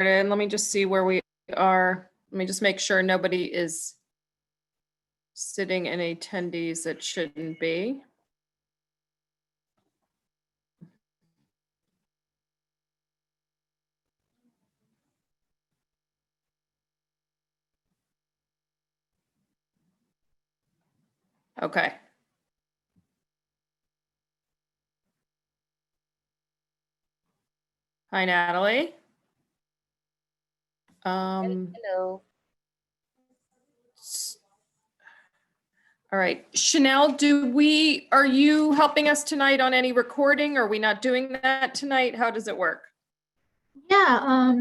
Let me just see where we are. Let me just make sure nobody is sitting in attendees that shouldn't be. Okay. Hi, Natalie. Hello. All right, Chanel, are you helping us tonight on any recording? Or are we not doing that tonight? How does it work? Yeah,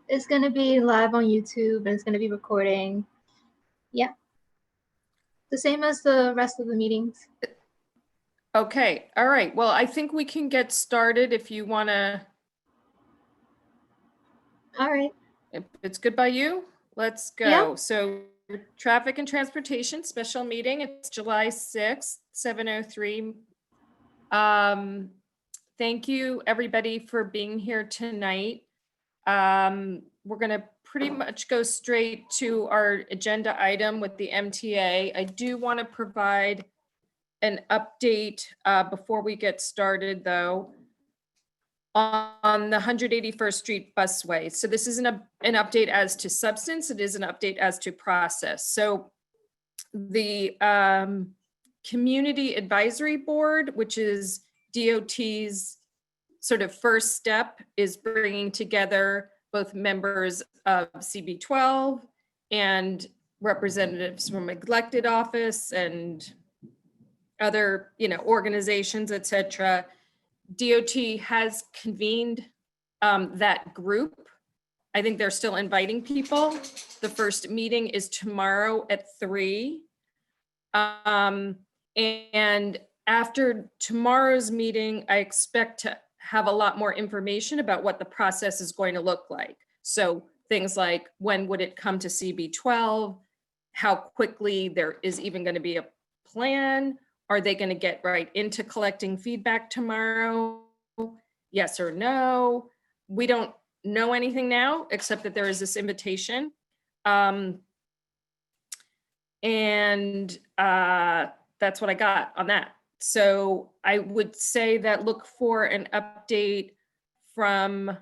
it's gonna be live on YouTube and it's gonna be recording. Yeah. The same as the rest of the meetings. Okay, all right. Well, I think we can get started if you wanna, All right. if it's good by you, let's go. Yeah. So traffic and transportation special meeting, it's July 6th, 7:03. Thank you, everybody, for being here tonight. We're gonna pretty much go straight to our agenda item with the MTA. I do want to provide an update before we get started, though, on the 181st Street busway. So this isn't an update as to substance, it is an update as to process. So the Community Advisory Board, which is DOT's sort of first step, is bringing together both members of CB12 and representatives from elected office and other, organizations, et cetera. DOT has convened that group. I think they're still inviting people. The first meeting is tomorrow at 3. And after tomorrow's meeting, I expect to have a lot more information about what the process is going to look like. So things like, when would it come to CB12? How quickly there is even going to be a plan? Are they going to get right into collecting feedback tomorrow? Yes or no? We don't know anything now, except that there is this invitation. That's what I got on that. So I would say that look for an update from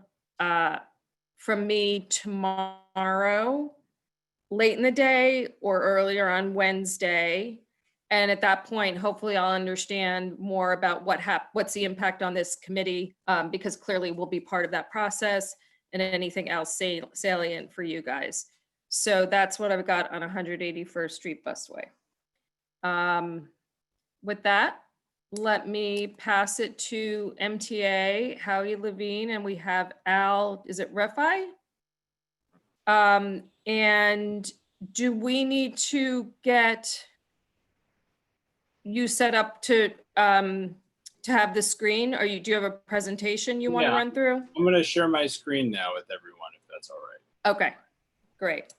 me tomorrow, late in the day or earlier on Wednesday. And at that point, hopefully I'll understand more about what's the impact on this committee, because clearly we'll be part of that process, and anything else salient for you guys. So that's what I've got on 181st Street busway. With that, let me pass it to MTA, Howie Levine, and we have Al, is it Refi? And do we need to get you set up to have the screen? Or do you have a presentation you want to run through? I'm going to share my screen now with everyone, if that's all right. Okay, great.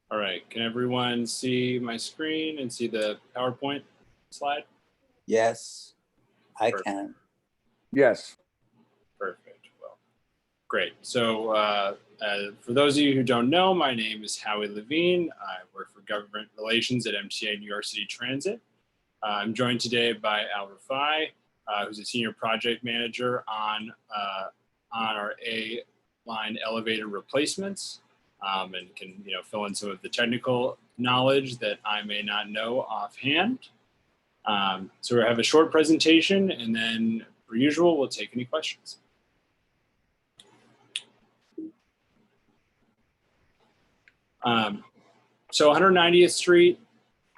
All right, can everyone see my screen and see the PowerPoint slide? Yes, I Perfect. can. Yes. Perfect. Well, great. So for those of you who don't know, my name is Howie Levine. I work for government relations at MTA New York City Transit. I'm joined today by Al Rafai, who's a senior project manager on our A-line elevator replacements, and can fill in some of the technical knowledge that I may not know offhand. So we have a short presentation, and then, per usual, we'll take any questions. So 190th Street,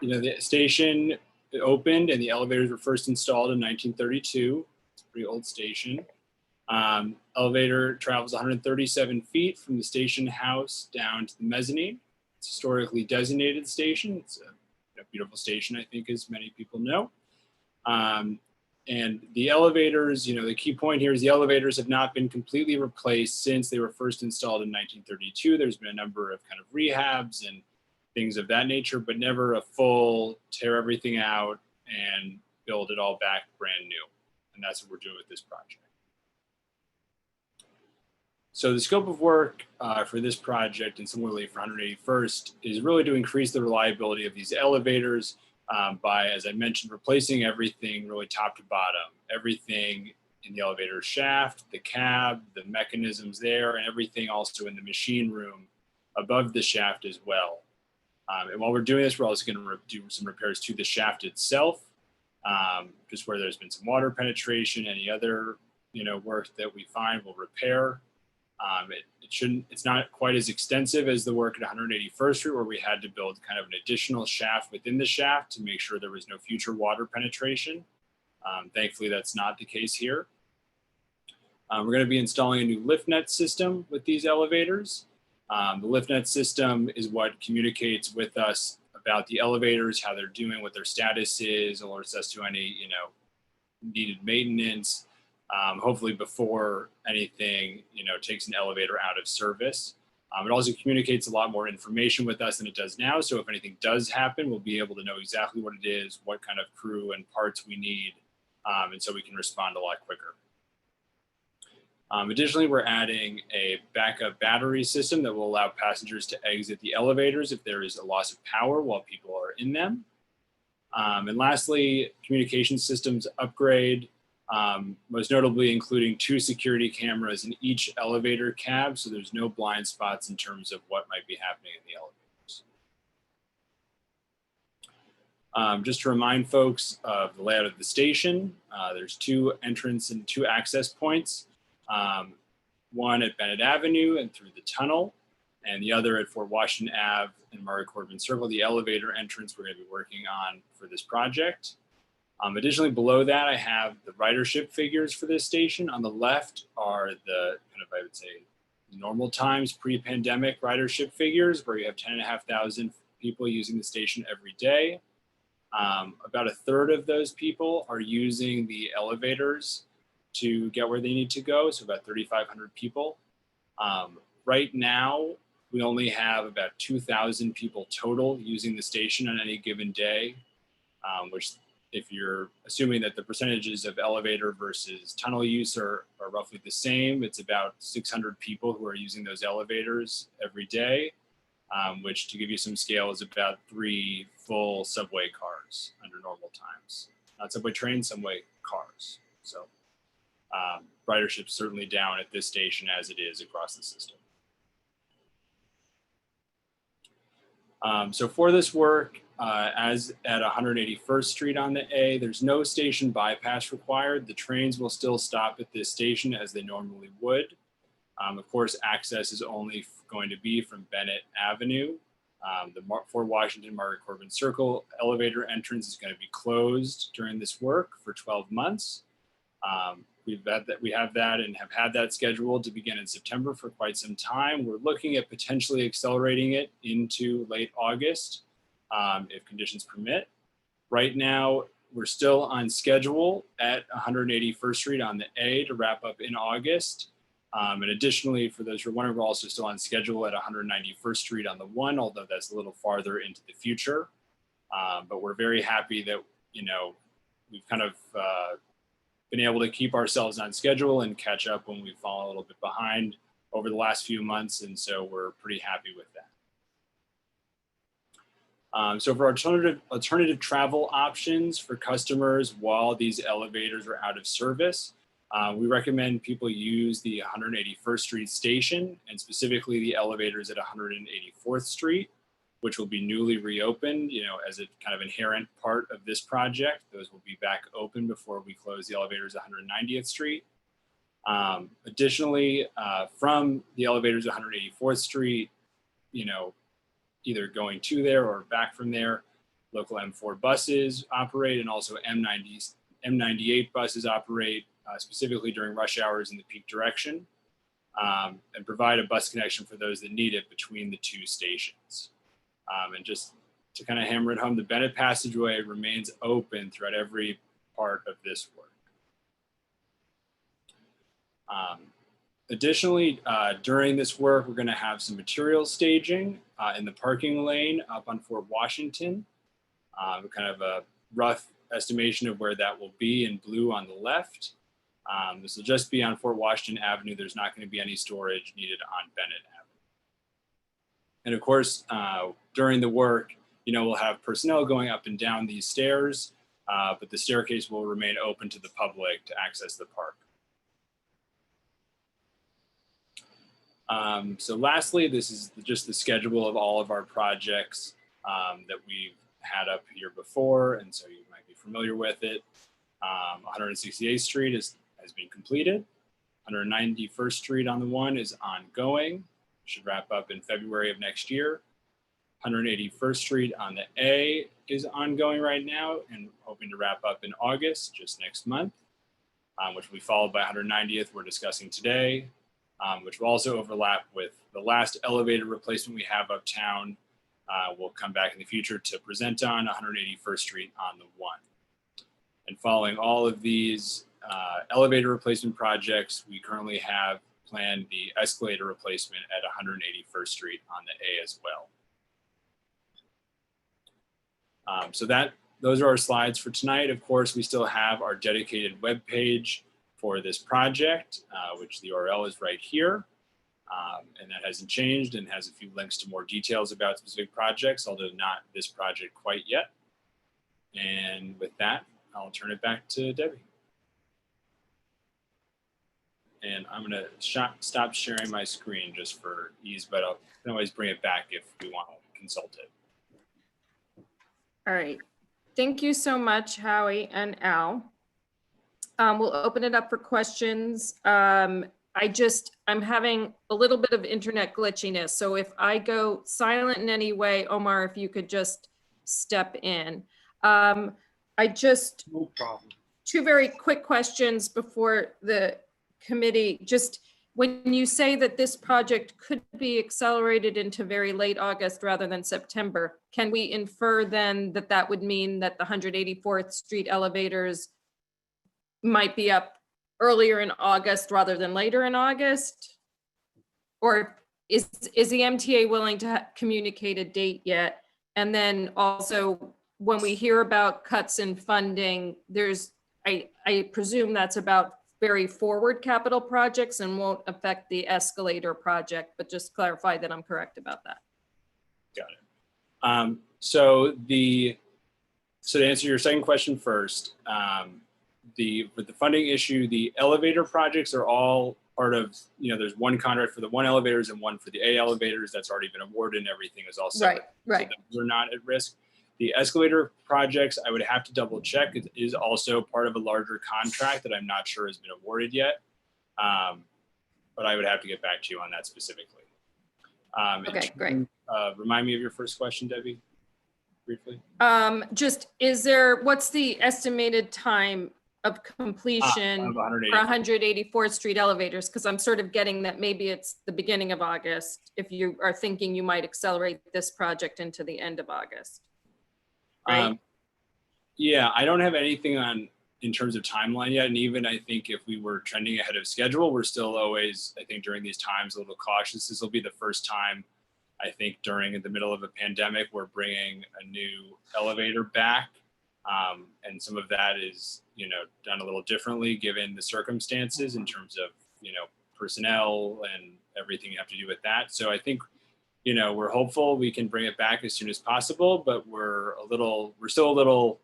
the station opened and the elevators were first installed in 1932. It's a pretty old station. Elevator travels 137 feet from the station house down to the mezzanine. It's a historically designated station. It's a beautiful station, I think, as many people know. And the elevators, the key point here is the elevators have not been completely replaced since they were first installed in 1932. There's been a number of kind of rehabs and things of that nature, but never a full tear everything out and build it all back brand new. And that's what we're doing with this project. So the scope of work for this project and similarly for 181st is really to increase the reliability of these elevators by, as I mentioned, replacing everything really top to bottom, everything in the elevator shaft, the cab, the mechanisms there, and everything also in the machine room above the shaft as well. And while we're doing this, we're also going to do some repairs to the shaft itself, just where there's been some water penetration, any other work that we find we'll repair. It's not quite as extensive as the work at 181st Street, where we had to build kind of an additional shaft within the shaft to make sure there was no future water penetration. Thankfully, that's not the case here. We're going to be installing a new LiftNet system with these elevators. The LiftNet system is what communicates with us about the elevators, how they're doing, what their status is, alerts us to any needed maintenance. Hopefully before anything, takes an elevator out of service. It also communicates a lot more information with us than it does now. So if anything does happen, we'll be able to know exactly what it is, what kind of crew and parts we need. And so we can respond a lot quicker. Additionally, we're adding a backup battery system that will allow passengers to exit the elevators if there is a loss of power while people are in them. And lastly, communication systems upgrade. Most notably including 2 security cameras in each elevator cab, so there's no blind spots in terms of what might be happening in the elevators. Just to remind folks of the layout of the station, there's 2 entrance and 2 access points, one at Bennett Avenue and through the tunnel, and the other at Fort Washington Ave and Murray Corbin Circle, the elevator entrance we're going to be working on for this project. Additionally, below that, I have the ridership figures for this station. On the left are the kind of, I would say, normal times pre-pandemic ridership figures, where you have 10,500 people using the station every day. About a third of those people are using the elevators to get where they need to go, so about 3,500 people. Right now, we only have about 2,000 people total using the station on any given day, which, if you're assuming that the percentages of elevator versus tunnel use are roughly the same, it's about 600 people who are using those elevators every day, which, to give you some scale, is about 3 full subway cars under normal times. Not subway trains, subway cars. So ridership's certainly down at this station as it is across the system. So for this work, as at 181st Street on the A, there's no station bypass required. The trains will still stop at this station as they normally would. Of course, access is only going to be from Bennett Avenue. The Fort Washington Murray Corbin Circle elevator entrance is going to be closed during this work for 12 months. We have that and have had that scheduled to begin in September for quite some time. We're looking at potentially accelerating it into late August if conditions permit. Right now, we're still on schedule at 181st Street on the A to wrap up in August. And additionally, for those who are wondering, we're also still on schedule at 191st Street on the 1, although that's a little farther into the future. But we're very happy that, we've kind of been able to keep ourselves on schedule and catch up when we've fallen a little bit behind over the last few months. And so we're pretty happy with that. So for alternative travel options for customers while these elevators are out of service, we recommend people use the 181st Street station, and specifically the elevators at 184th Street, which will be newly reopened, as a kind of inherent part of this project. Those will be back open before we close the elevators at 190th Street. Additionally, from the elevators at 184th Street, either going to there or back from there, local M4 buses operate, and also M98 buses operate, specifically during rush hours in the peak direction, and provide a bus connection for those that need it between the 2 stations. And just to kind of hammer it home, the Bennett Passageway remains open throughout every part of this work. Additionally, during this work, we're going to have some material staging in the parking lane up on Fort Washington. Kind of a rough estimation of where that will be in blue on the left. This will just be on Fort Washington Avenue. There's not going to be any storage needed on Bennett Avenue. And of course, during the work, we'll have personnel going up and down these stairs, but the staircase will remain open to the public to access the park. So lastly, this is just the schedule of all of our projects that we've had up here before, and so you might be familiar with it. 168th Street has been completed. 191st Street on the one is ongoing. Should wrap up in February of next year. 181st Street on the A is ongoing right now and hoping to wrap up in August, just next month, which will be followed by 190th we're discussing today, which will also overlap with the last elevator replacement we have uptown. We'll come back in the future to present on 181st Street on the one. And following all of these elevator replacement projects, we currently have planned the escalator replacement at 181st Street on the A as well. So those are our slides for tonight. Of course, we still have our dedicated web page for this project, which the URL is right here. And that hasn't changed and has a few links to more details about specific projects, although not this project quite yet. And with that, I'll turn it back to Debbie. And I'm gonna stop sharing my screen just for ease, but I can always bring it back if we want to consult it. All right. Thank you so much, Howie and Al. We'll open it up for questions. I'm having a little bit of internet glitchiness. So if I go silent in any way, Omar, if you could just step in. No problem. Two very quick questions before the committee. Just when you say that this project could be accelerated into very late August rather than September, can we infer then that that would mean that the 184th Street elevators might be up earlier in August rather than later in August? Or is the MTA willing to communicate a date yet? And then also when we hear about cuts in funding, I presume that's about very forward capital projects and won't affect the escalator project, but just clarify that I'm correct about that. Got it. So to answer your second question first, with the funding issue, the elevator projects are all part of, there's one contract for the one elevators and one for the A elevators that's already been awarded and everything is all set. Right. So those are not at risk. The escalator projects, I would have to double check. It is also part of a larger contract that I'm not sure has been awarded yet. But I would have to get back to you on that specifically. Okay, great. Remind me of your first question, Debbie, briefly. What's the estimated time of completion for 184th Street elevators? Because I'm sort of getting that maybe it's the beginning of August if you are thinking you might accelerate this project into the end of August. Right? Yeah, I don't have anything in terms of timeline yet. And even I think if we were trending ahead of schedule, we're still always, I think during these times, a little cautious. This will be the first time, I think during the middle of a pandemic, we're bringing a new elevator back. And some of that is, done a little differently given the circumstances in terms of, personnel and everything you have to do with that. So I think, we're hopeful we can bring it back as soon as possible, but we're still a little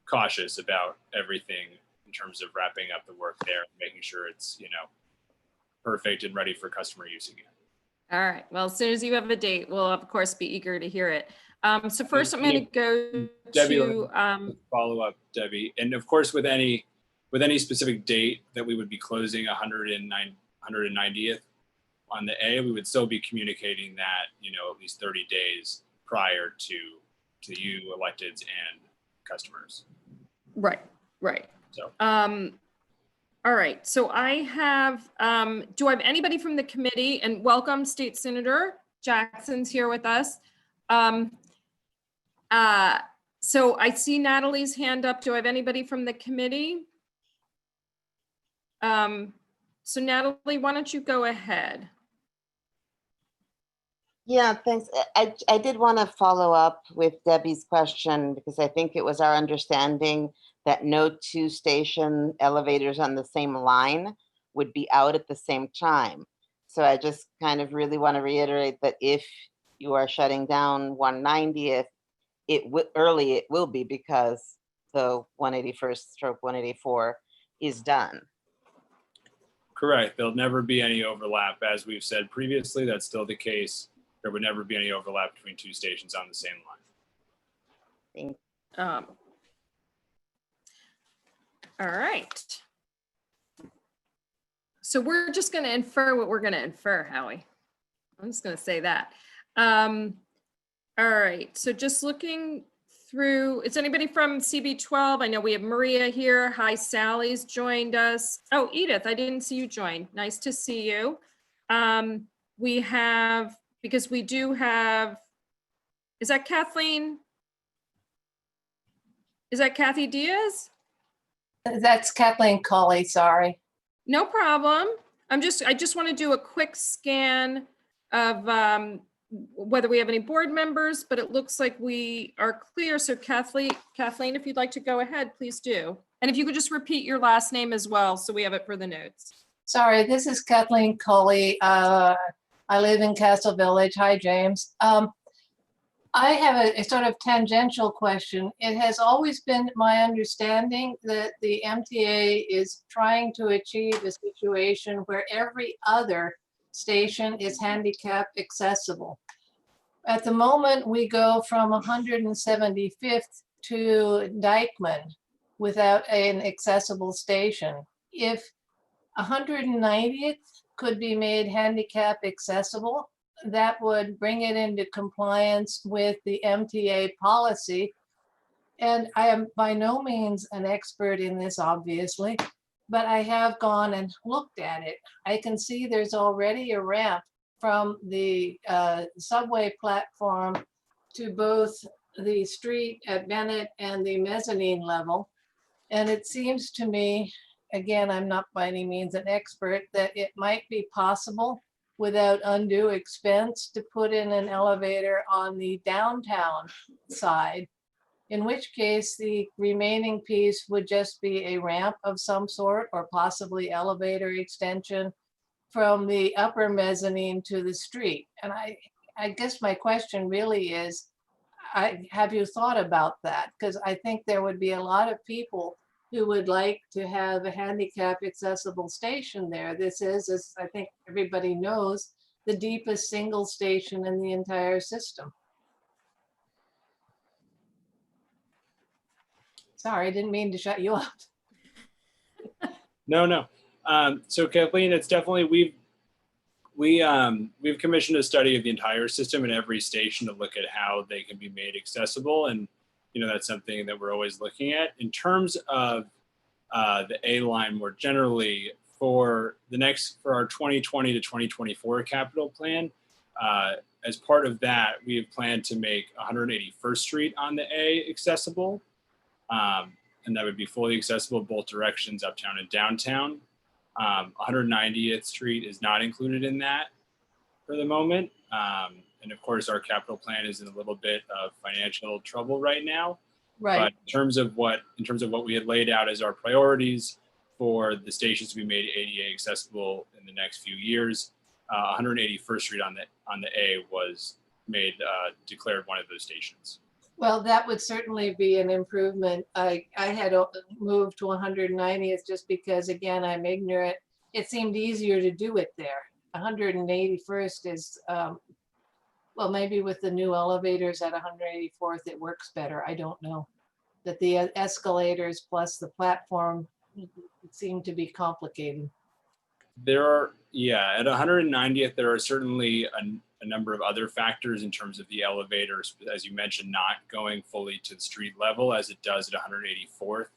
cautious about everything in terms of wrapping up the work there and making sure it's, perfect and ready for customer use again. All right. Well, as soon as you have a date, we'll of course be eager to hear it. So first I'm going to go Debbie, to follow up, Debbie. And of course, with any specific date that we would be closing 190th on the A, we would still be communicating that, at least 30 days prior to you electeds and customers. Right. So. All right. So I have, do I have anybody from the committee? And welcome, State Senator Jackson's here with us. So I see Natalie's hand up. Do I have anybody from the committee? So Natalie, why don't you go ahead? Yeah, thanks. I did want to follow up with Debbie's question because I think it was our understanding that no two station elevators on the same line would be out at the same time. So I just kind of really want to reiterate that if you are shutting down 190th, early it will be because the 181st stroke 184 is done. Correct. There'll never be any overlap. As we've said previously, that's still the case. There would never be any overlap between two stations on the same line. All right. So we're just going to infer what we're going to infer, Howie. I'm just going to say that. All right. So just looking through, is anybody from CB12? I know we have Maria here. Hi, Sally's joined us. Oh, Edith, I didn't see you join. Nice to see you. We have, because we do have, is that Kathleen? Is that Kathy Diaz? That's Kathleen Colley, sorry. No problem. I just want to do a quick scan of whether we have any board members, but it looks like we are clear. So Kathleen, if you'd like to go ahead, please do. And if you could just repeat your last name as well, so we have it for the notes. Sorry, this is Kathleen Colley. I live in Castle Village. Hi, James. I have a sort of tangential question. It has always been my understanding that the MTA is trying to achieve a situation where every other station is handicap accessible. At the moment, we go from 175th to Dyckman without an accessible station. If 190th could be made handicap accessible, that would bring it into compliance with the MTA policy. And I am by no means an expert in this, obviously, but I have gone and looked at it. I can see there's already a ramp from the subway platform to both the street at Bennett and the mezzanine level. And it seems to me, again, I'm not by any means an expert, that it might be possible without undue expense to put in an elevator on the downtown side, in which case the remaining piece would just be a ramp of some sort or possibly elevator extension from the upper mezzanine to the street. And I guess my question really is, have you thought about that? Because I think there would be a lot of people who would like to have a handicap accessible station there. This is, as I think everybody knows, the deepest single station in the entire system. Sorry, I didn't mean to shut you up. No. So Kathleen, it's definitely, we've commissioned a study of the entire system and every station to look at how they can be made accessible. And, that's something that we're always looking at. In terms of the A line more generally, for our 2020 to 2024 capital plan, as part of that, we have planned to make 181st Street on the A accessible. And that would be fully accessible both directions, uptown and downtown. 190th Street is not included in that for the moment. And of course, our capital plan is in a little bit of financial trouble right now. Right. But in terms of what we had laid out as our priorities for the stations to be made ADA accessible in the next few years, 181st Street on the A was declared one of those stations. Well, that would certainly be an improvement. I had moved to 190th just because, again, I'm ignorant. It seemed easier to do it there. 181st is, well, maybe with the new elevators at 184th, it works better. I don't know. That the escalators plus the platform seem to be complicated. At 190th, there are certainly a number of other factors in terms of the elevators, as you mentioned, not going fully to the street level as it does at 184th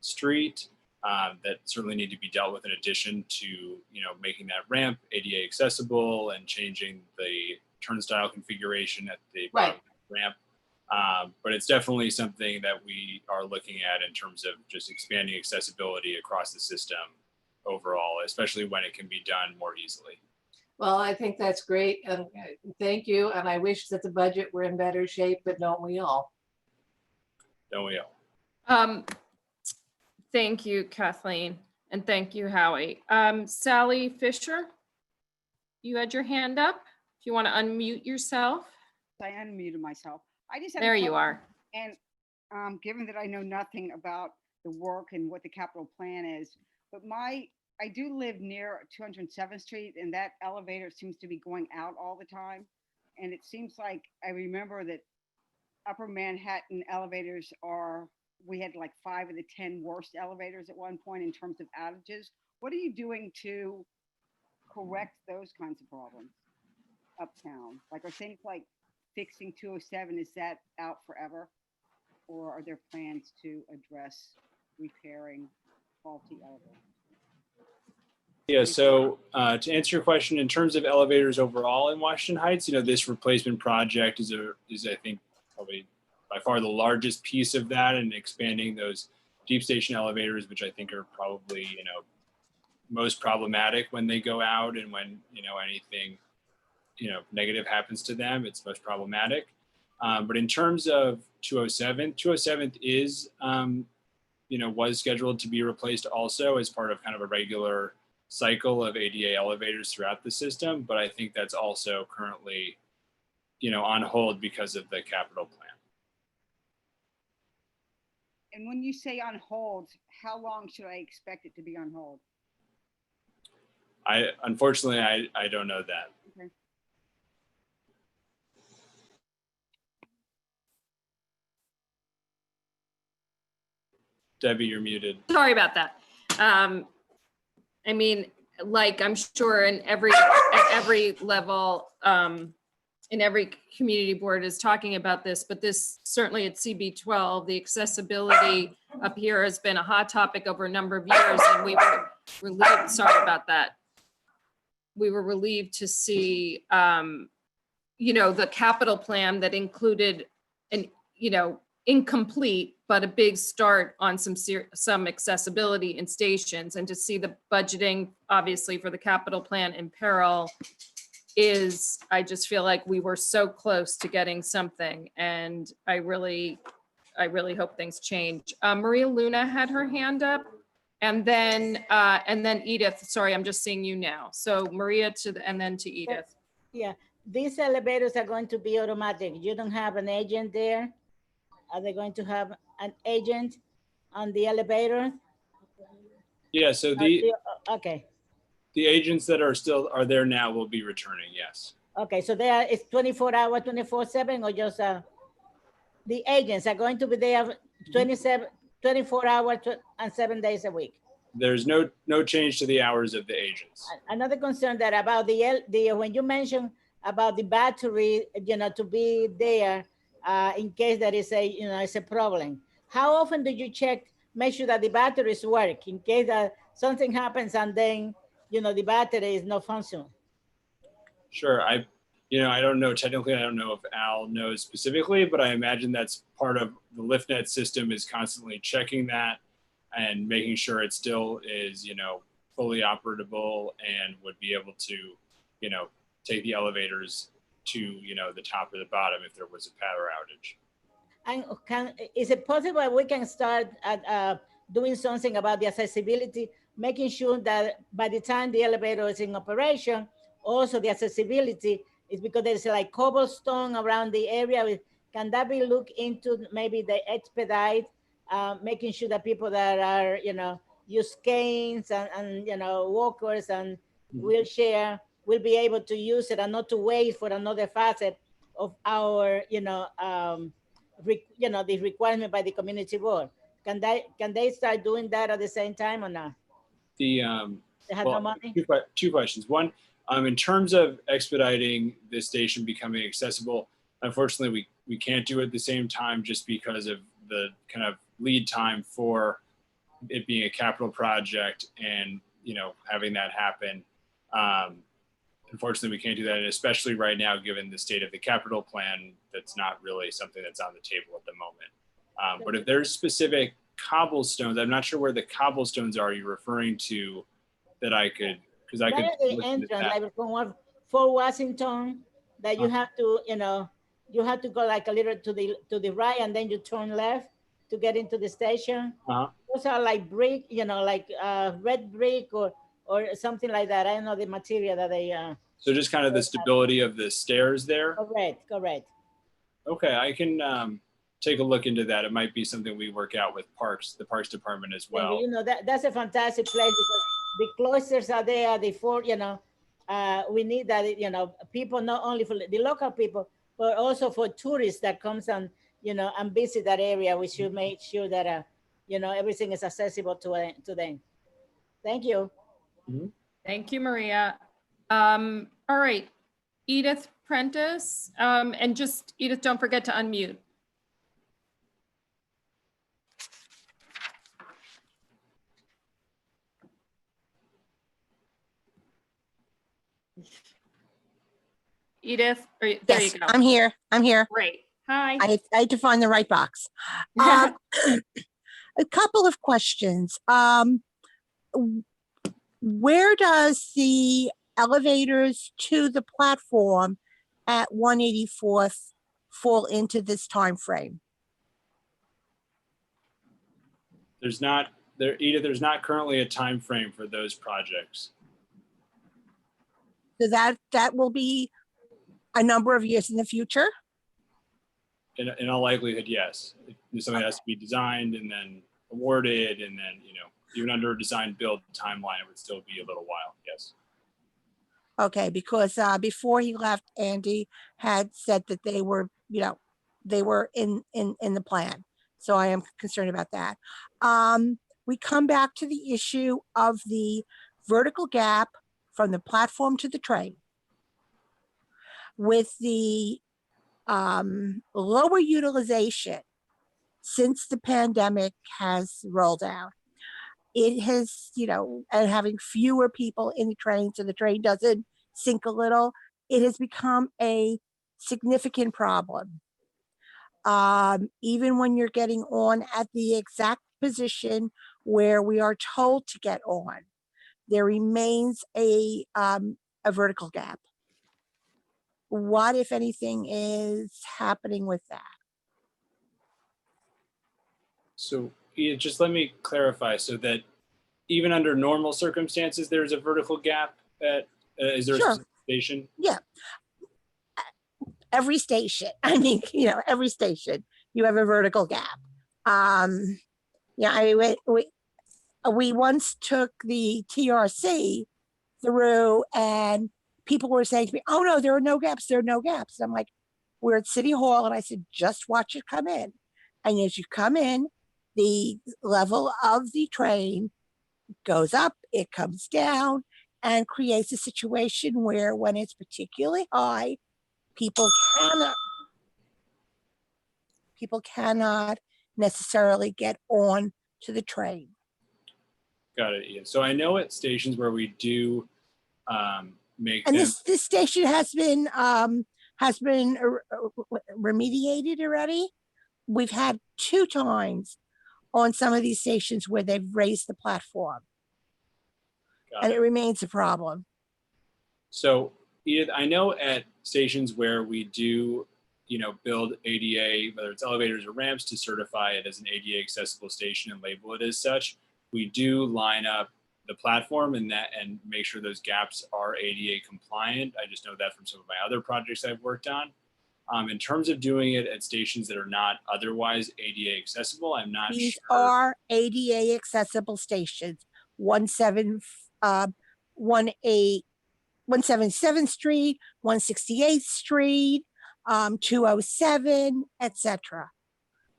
Street, that certainly need to be dealt with in addition to, making that ramp ADA accessible and changing the turnstile configuration at the Right. ramp. But it's definitely something that we are looking at in terms of just expanding accessibility across the system overall, especially when it can be done more easily. Well, I think that's great, and thank you, and I wish that the budget were in better shape, but don't we all? Don't we all? Thank you, Kathleen, and thank you, Howie. Sally Fisher, you had your hand up. If you want to unmute yourself, I unmuted myself. I just had a there you question, are. And given that I know nothing about the work and what the capital plan is, but I do live near 207th Street, and that elevator seems to be going out all the time. And it seems like I remember that Upper Manhattan elevators we had like 5 of the 10 worst elevators at one point in terms of outages. What are you doing to correct those kinds of problems uptown? Like, are things like fixing 207, is that out forever? Or are there plans to address repairing faulty elevators? Yeah, so to answer your question, in terms of elevators overall in Washington Heights, this replacement project is I think probably by far the largest piece of that, and expanding those deep station elevators, which I think are probably most problematic when they go out, and when anything negative happens to them, it's most problematic. But in terms of 207th is was scheduled to be replaced also as part of kind of a regular cycle of ADA elevators throughout the system. But I think that's also currently, on hold because of the capital plan. And when you say on hold, how long should I expect it to be on hold? Unfortunately, I don't know that. Okay. Debbie, you're muted. Sorry about that. I mean, like I'm sure at every level, in every community board is talking about this, but this certainly at CB12, the accessibility up here has been a hot topic over a number of years, and we were relieved, sorry about that. We were relieved to see, the capital plan that included an, incomplete, but a big start on some accessibility in stations, and to see the budgeting, obviously, for the capital plan in peril I just feel like we were so close to getting something, and I really hope things change. Maria Luna had her hand up, and then Edith, sorry, I'm just seeing you now. So Maria and then to Edith. Yeah, these elevators are going to be automatic. You don't have an agent there. Are they going to have an agent on the elevator? Yeah, so Okay. the agents that are there now will be returning, yes. Okay, so it's 24 hours, 24/7, or just the agents are going to be there 24 hours and 7 days a week? There's no change to the hours of the agents. Another concern that about the when you mentioned about the battery, to be there in case there is it's a problem. How often do you make sure that the batteries work in case that something happens and then the battery is not functional? Sure, I don't know, technically, I don't know if Al knows specifically, but I imagine that's part of the LiftNet system, is constantly checking that and making sure it still is, fully operable and would be able to, take the elevators to, the top or the bottom if there was a power outage. And is it possible we can start doing something about the accessibility, making sure that by the time the elevator is in operation, also the accessibility is, because there's like cobblestone around the area. Can that be looked into, maybe they expedite, making sure that people that are, use canes and walkers and wheelchair will be able to use it and not to wait for another facet of our, the requirement by the community board. Can they start doing that at the same time or not? They have no money? Two questions. One, in terms of expediting this station becoming accessible, unfortunately, we can't do it at the same time, just because of the kind of lead time for it being a capital project and, having that happen. Unfortunately, we can't do that. And especially right now, given the state of the capital plan, that's not really something that's on the table at the moment. But if there's specific cobblestones, I'm not sure where the cobblestones are you're referring to that I could, because I Right could at the look into entrance, that. like from Fort Washington, that you have to, you have to go like a little to the right and then you turn left to get into the station. Uh-huh. Those are like brick, like red brick or something like that. I don't know the material that they, So just kind of the stability of the stairs there. correct. Okay, I can take a look into that. It might be something we work out with the Parks Department as well. That's a fantastic place because the cloisters are there, the fort, we need that, people, not only for the local people, but also for tourists that comes and, and visit that area. We should make sure that, everything is accessible to them. Thank you. Thank you, Maria. All right, Edith Prentice, and just Edith, don't forget to unmute. Edith, there you Yes, go. I'm here. I'm here. Great. Hi. I had to find the right box. A couple of questions. Where does the elevators to the platform at 184th fall into this time frame? There's not currently a time frame for those projects. So that will be a number of years in the future? In all likelihood, yes. Something has to be designed and then awarded, and then, even under a design build timeline, it would still be a little while, yes. Okay, because before he left, Andy had said that they were, they were in the plan. So I am concerned about that. We come back to the issue of the vertical gap from the platform to the train. With the lower utilization since the pandemic has rolled out, it has, and having fewer people in the train, so the train doesn't sink a little, it has become a significant problem. Even when you're getting on at the exact position where we are told to get on, there remains a vertical gap. What, if anything, is happening with that? So just let me clarify, so that even under normal circumstances, there's a vertical gap is there Sure. a station? Yeah. Every station, I mean, every station, you have a vertical gap. We once took the TRC through and people were saying to me, oh no, there are no gaps, there are no gaps. And I'm like, we're at City Hall, and I said, just watch it come in. And as you come in, the level of the train goes up, it comes down, and creates a situation where when it's particularly high, people cannot necessarily get on to the train. Got it, Ian. So I know at stations where we do make And them, this station has been remediated already. We've had 2 times on some of these stations where they've raised the platform, and it remains a problem. So Edith, I know at stations where we do, build ADA, whether it's elevators or ramps, to certify it as an ADA accessible station and label it as such, we do line up the platform and make sure those gaps are ADA compliant. I just know that from some of my other projects I've worked on. In terms of doing it at stations that are not otherwise ADA accessible, I'm not These sure. are ADA accessible stations, 177th Street, 168th Street, 207, etc.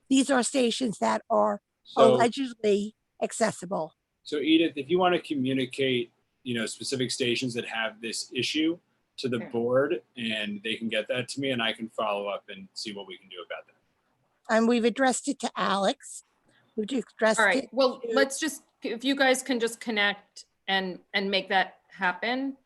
These are stations that are allegedly accessible. So Edith, if you want to communicate, specific stations that have this issue to the board, and they can get that to me, and I can follow up and see what we can do about that. And we've addressed it to Alex. We've addressed All right, it. well, let's just, if you guys can just connect and make that happen.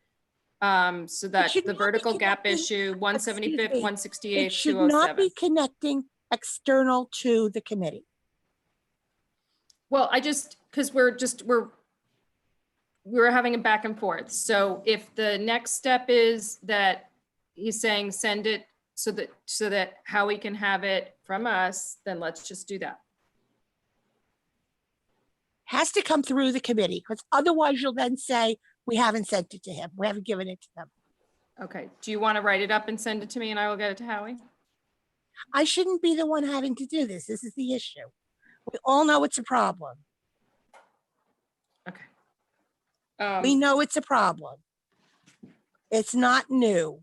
So that should the not be vertical gap connecting- issue, 175th, me. 168th, It should not be 207. connecting external to the committee. Well, because we're we were having a back and forth. So if the next step is that he's saying send it so that Howie can have it from us, then let's just do that. Has to come through the committee, because otherwise you'll then say, we haven't sent it to him. We haven't given it to them. Okay, do you want to write it up and send it to me and I will get it to Howie? I shouldn't be the one having to do this. This is the issue. We all know it's a problem. Okay. We know it's a problem. It's not new.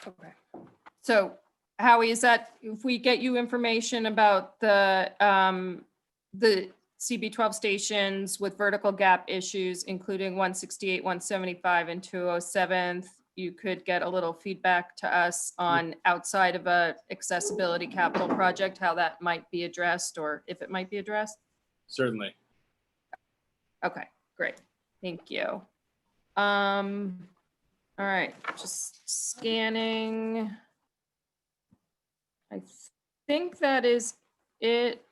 Okay. So Howie, is that, if we get you information about the CB12 stations with vertical gap issues, including 168, 175, and 207th, you could get a little feedback to us on outside of a accessibility capital project, how that might be addressed or if it might be addressed? Certainly. Okay, great. Thank you. All right, just scanning. I think that is it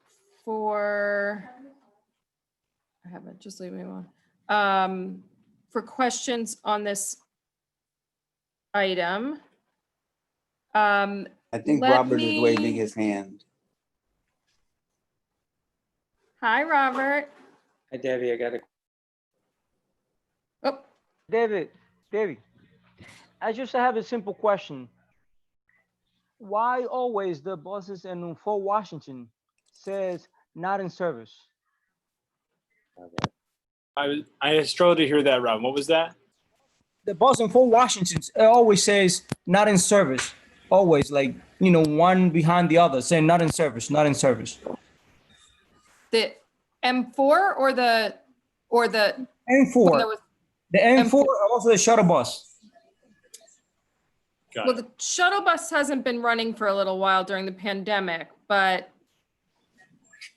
for, I haven't, just leave me alone. For questions on this item. I think Let Robert is waving me- his hand. Hi, Robert. Hi, Debbie, I got a, Oh, David, I just have a simple question. Why always the buses in Fort Washington says not in service? I struggled to hear that, Rob. What was that? The bus in Fort Washington always says not in service. Always, like, you know, one behind the other, saying not in service, not in service. the M4 or the when there M4, was, the M4, also the shuttle bus. Got well, it. the shuttle bus hasn't been running for a little while during the pandemic, but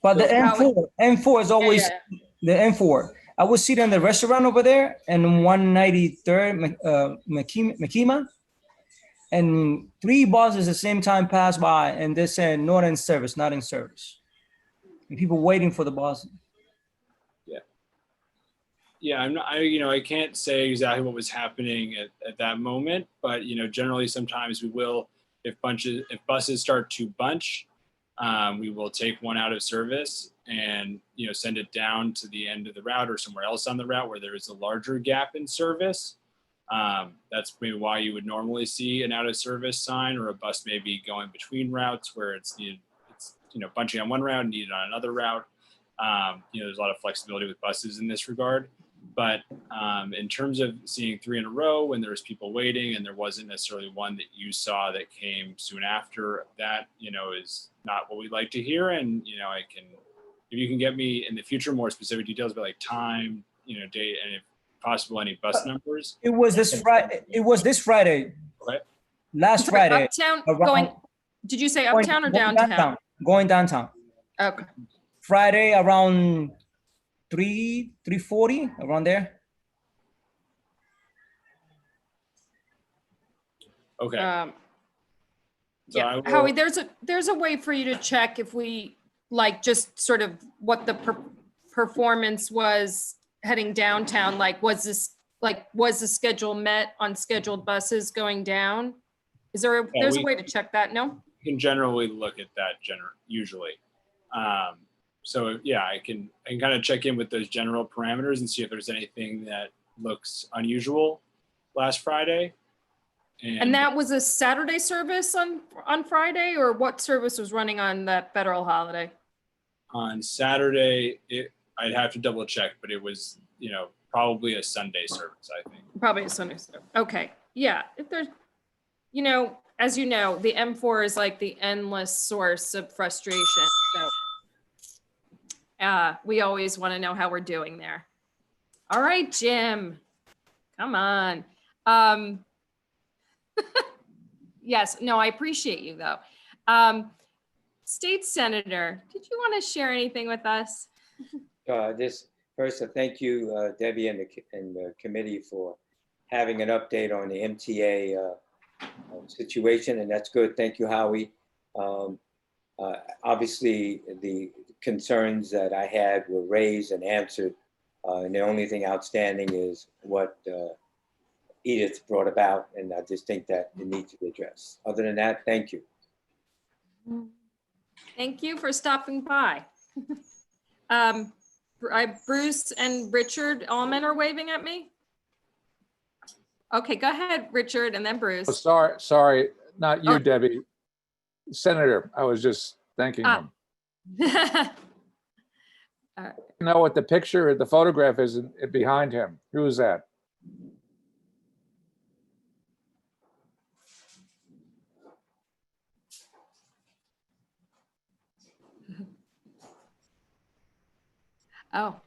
But the How- M4 is always yeah. the M4. I would sit in the restaurant over there and 193rd Makima, and 3 buses at the same time pass by, and they said not in service, not in service. And people waiting for the bus. Yeah, I'm not, I can't say exactly what was happening at that moment, but, generally sometimes we will, if buses start to bunch, we will take one out of service and, send it down to the end of the route or somewhere else on the route where there is a larger gap in service. That's maybe why you would normally see an out of service sign, or a bus maybe going between routes where it's needed, bunching on one route and needed on another route. There's a lot of flexibility with buses in this regard. But in terms of seeing 3 in a row when there was people waiting and there wasn't necessarily one that you saw that came soon after, that, is not what we'd like to hear. And, if you can get me in the future more specific details about like time, date, and if possible, any bus numbers. It was this Friday. Okay. Last Sorry, Friday. uptown around- going, did you say uptown or downtown? Going downtown. Okay. Friday around 3:40, around there. Okay. So Yeah, I will- Howie, there's a way for you to check if we, like, just sort of what the performance was heading downtown, like, was the schedule met on scheduled buses going down? Is there, Yeah, there's a way to check that, no? You can generally look at that usually. So yeah, I can kind of check in with those general parameters and see if there's anything that looks unusual last Friday. And that was a Saturday service on Friday, or what service was running on that federal holiday? On Saturday, I'd have to double check, but it was, probably a Sunday service, I think. Probably a Sunday service. Okay, yeah, if there's, as you know, the M4 is like the endless source of frustration, so. We always want to know how we're doing there. All right, Jim, come on. Yes, no, I appreciate you though. State Senator, did you want to share anything with us? First, thank you, Debbie and the committee for having an update on the MTA situation, and that's good. Thank you, Howie. Obviously, the concerns that I had were raised and answered. And the only thing outstanding is what Edith brought about, and I just think that it needs to be addressed. Other than that, thank you. Thank you for stopping by. Bruce and Richard Allman are waving at me. Okay, go ahead, Richard, and then Oh, Bruce. sorry, not you, Oh. Debbie. Senator, I was just thanking Ah. him. You know what the picture, the photograph is behind him? Who is that? Oh.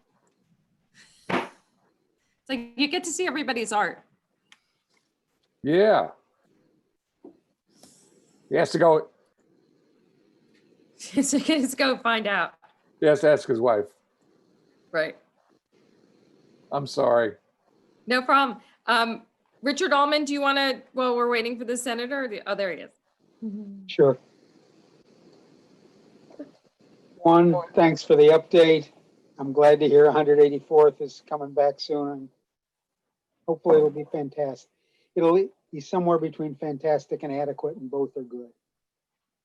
It's like you get to see everybody's art. Yeah. He has to go, So let's go find out. he has to ask his wife. Right. I'm sorry. No problem. Richard Allman, do you want to, well, we're waiting for the senator. Oh, there he is. Sure. One, thanks for the update. I'm glad to hear 184th is coming back soon, and hopefully it'll be fantastic. It'll be somewhere between fantastic and adequate, and both are good.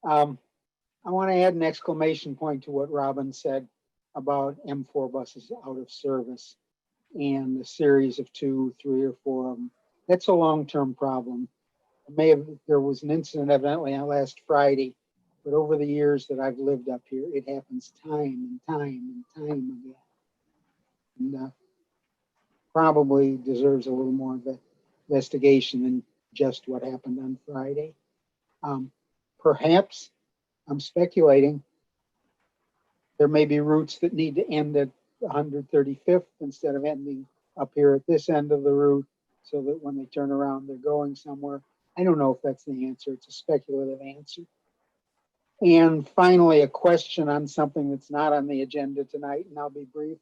I want to add an exclamation point to what Robin said about M4 buses out of service and the series of 2, 3, or 4 of them. That's a long-term problem. There was an incident evidently on last Friday, but over the years that I've lived up here, it happens time and time and time again. And probably deserves a little more of an investigation than just what happened on Friday. Perhaps, I'm speculating, there may be routes that need to end at 135th instead of ending up here at this end of the route, so that when they turn around, they're going somewhere. I don't know if that's the answer. It's a speculative answer. And finally, a question on something that's not on the agenda tonight, and I'll be brief.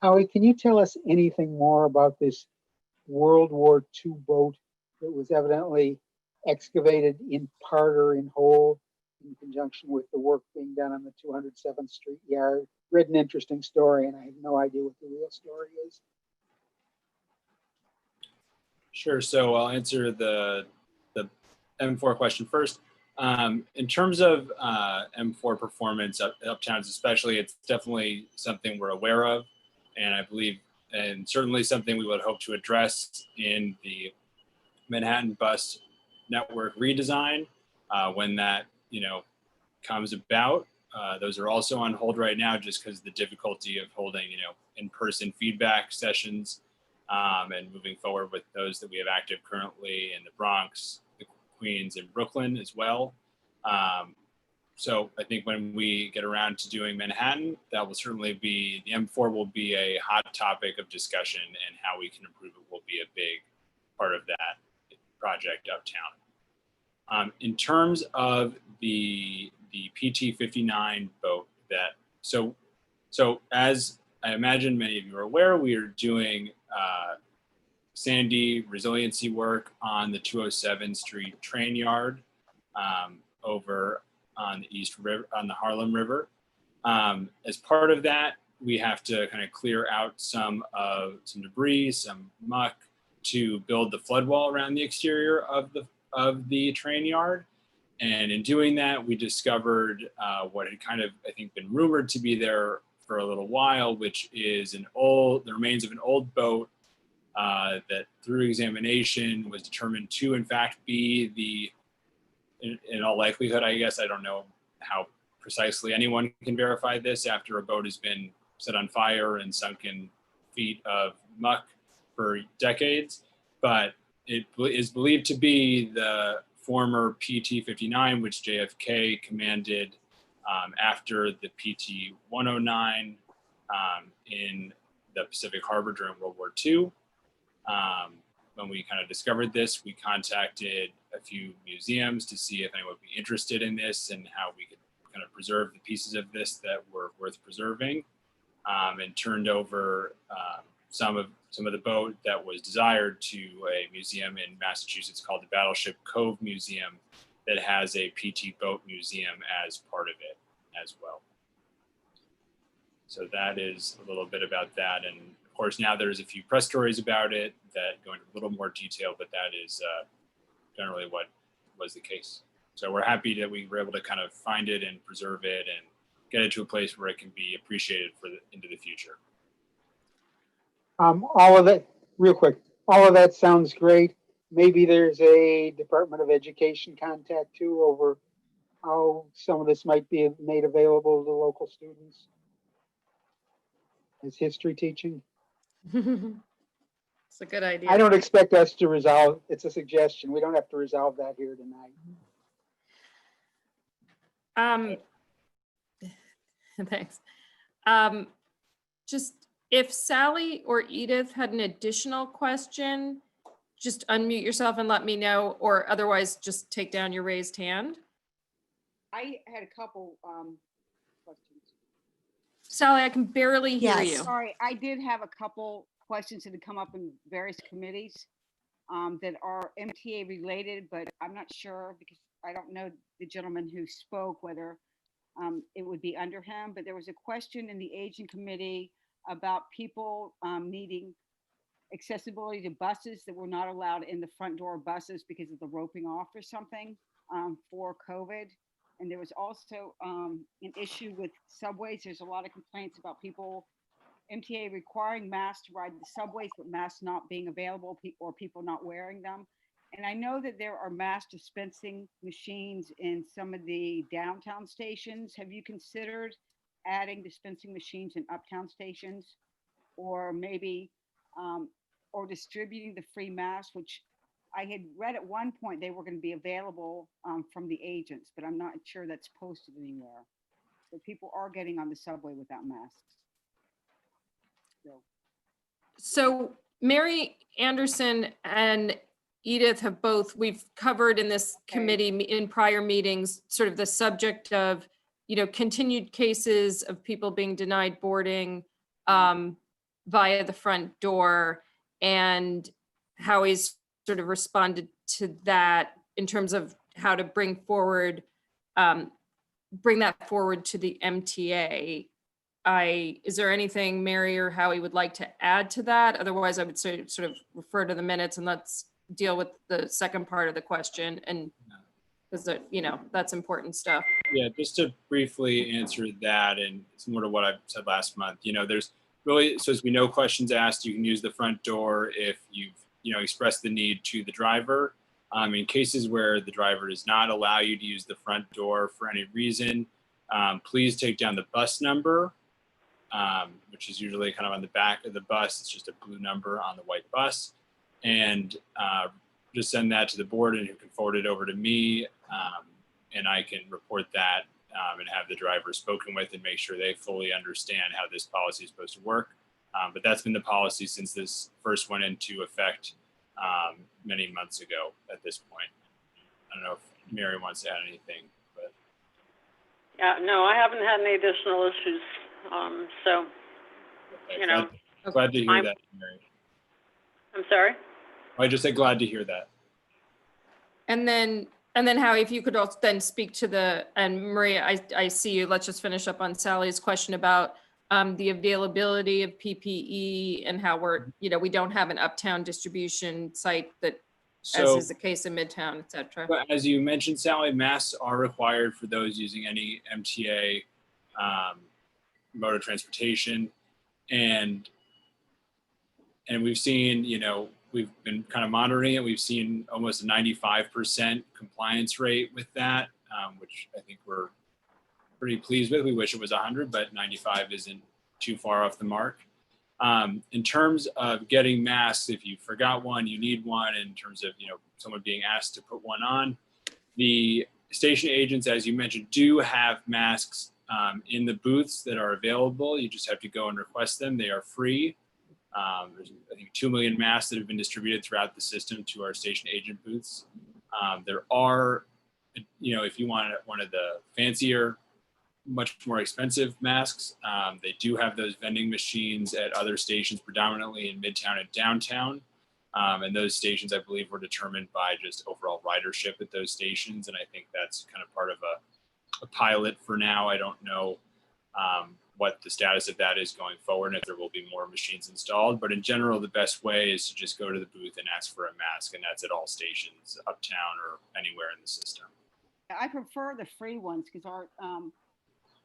Howie, can you tell us anything more about this World War II boat that was evidently excavated in part or in whole in conjunction with the work being done on the 207th Street yard? Read an interesting story, and I have no idea what the real story is. Sure. So I'll answer the M4 question first. In terms of M4 performance, uptowns especially, it's definitely something we're aware of, and I believe, and certainly something we would hope to address in the Manhattan bus network redesign when that comes about. Those are also on hold right now, just because of the difficulty of holding in-person feedback sessions and moving forward with those that we have active currently in the Bronx, the Queens, and Brooklyn as well. So I think when we get around to doing Manhattan, that will certainly be, the M4 will be a hot topic of discussion, and how we can improve it will be a big part of that project uptown. In terms of the PT-59 boat, so as I imagine many of you are aware, we are doing Sandy resiliency work on the 207 Street train yard over on the East River, on the Harlem River. As part of that, we have to kind of clear out some debris, some muck, to build the flood wall around the exterior of the train yard. And in doing that, we discovered what had kind of, I think, been rumored to be there for a little while, which is the remains of an old boat that through examination was determined to in fact be in all likelihood, I guess, I don't know how precisely anyone can verify this after a boat has been set on fire and sunk in feet of muck for decades, but it is believed to be the former PT-59, which JFK commanded after the PT-109 in the Pacific Harbor during World War II. When we kind of discovered this, we contacted a few museums to see if anyone would be interested in this and how we could kind of preserve the pieces of this that were worth preserving, and turned over some of the boat that was desired to a museum in Massachusetts called the Battleship Cove Museum that has a PT boat museum as part of it as well. So that is a little bit about that. And of course, now there's a few press stories about it that go into a little more detail, but that is generally what was the case. So we're happy that we were able to kind of find it and preserve it and get it to a place where it can be appreciated into the future. All of that, real quick, all of that sounds great. Maybe there's a Department of Education contact too over how some of this might be made available to local students as history teaching. It's a good idea. I don't expect us to resolve, it's a suggestion. We don't have to resolve that here tonight. Thanks. Just if Sally or Edith had an additional question, just unmute yourself and let me know, or otherwise just take down your raised hand. I had a couple questions. Sally, I can barely hear Yes. you. Sorry, I did have a couple questions that had come up in various committees that are MTA related, but I'm not sure because I don't know the gentleman who spoke, whether it would be under him, but there was a question in the aging committee about people needing accessibility to buses that were not allowed in the front door of buses because of the roping off or something for COVID. And there was also an issue with subways. There's a lot of complaints about people, MTA requiring masks to ride the subways, but masks not being available or people not wearing them. And I know that there are mask dispensing machines in some of the downtown stations. Have you considered adding dispensing machines in uptown stations? Or maybe, or distributing the free masks, which I had read at one point they were going to be available from the agents, but I'm not sure that's posted anywhere. So people are getting on the subway without masks. So Mary Anderson and Edith have both, we've covered in this committee in prior meetings, sort of the subject of, you know, continued cases of people being denied boarding via the front door, and how he's sort of responded to that in terms of how to bring forward, bring that forward to the MTA. Is there anything Mary or Howie would like to add to that? Otherwise, I would say sort of refer to the minutes and let's deal with the second part of the question, and because you know, that's important stuff. Yeah, just to briefly answer that, and similar to what I said last month, you know, there's really, so as we know, questions asked, you can use the front door if you've, you know, expressed the need to the driver. In cases where the driver does not allow you to use the front door for any reason, please take down the bus number, which is usually kind of on the back of the bus. It's just a blue number on the white bus. And just send that to the board, and you can forward it over to me, and I can report that and have the driver spoken with and make sure they fully understand how this policy is supposed to work. But that's been the policy since this first went into effect many months ago at this point. I don't know if Mary wants to add anything, but. Yeah, no, I haven't had any additional issues. So, you know. Glad to hear that, Mary. I'm sorry? I just said glad to hear that. And then Howie, if you could also then speak to the, and Maria, I see you, let's just finish up on Sally's question about the availability of PPE and how we're, you know, we don't have an uptown distribution site that, as is the case in Midtown, et cetera. But as you mentioned, Sally, masks are required for those using any MTA mode of transportation. And we've seen, you know, we've been kind of monitoring it. We've seen almost a 95% compliance rate with that, which I think we're pretty pleased with. We wish it was 100, but 95 isn't too far off the mark. In terms of getting masks, if you forgot one, you need one. In terms of, you know, someone being asked to put one on, the station agents, as you mentioned, do have masks in the booths that are available. You just have to go and request them. They are free. There's, I think, 2 million masks that have been distributed throughout the system to our station agent booths. There are, you know, if you want one of the fancier, much more expensive masks, they do have those vending machines at other stations, predominantly in Midtown and downtown. And those stations, I believe, were determined by just overall ridership at those stations. And I think that's kind of part of a pilot for now. I don't know what the status of that is going forward and if there will be more machines installed. But in general, the best way is to just go to the booth and ask for a mask, and that's at all stations uptown or anywhere in the system. I prefer the free ones because our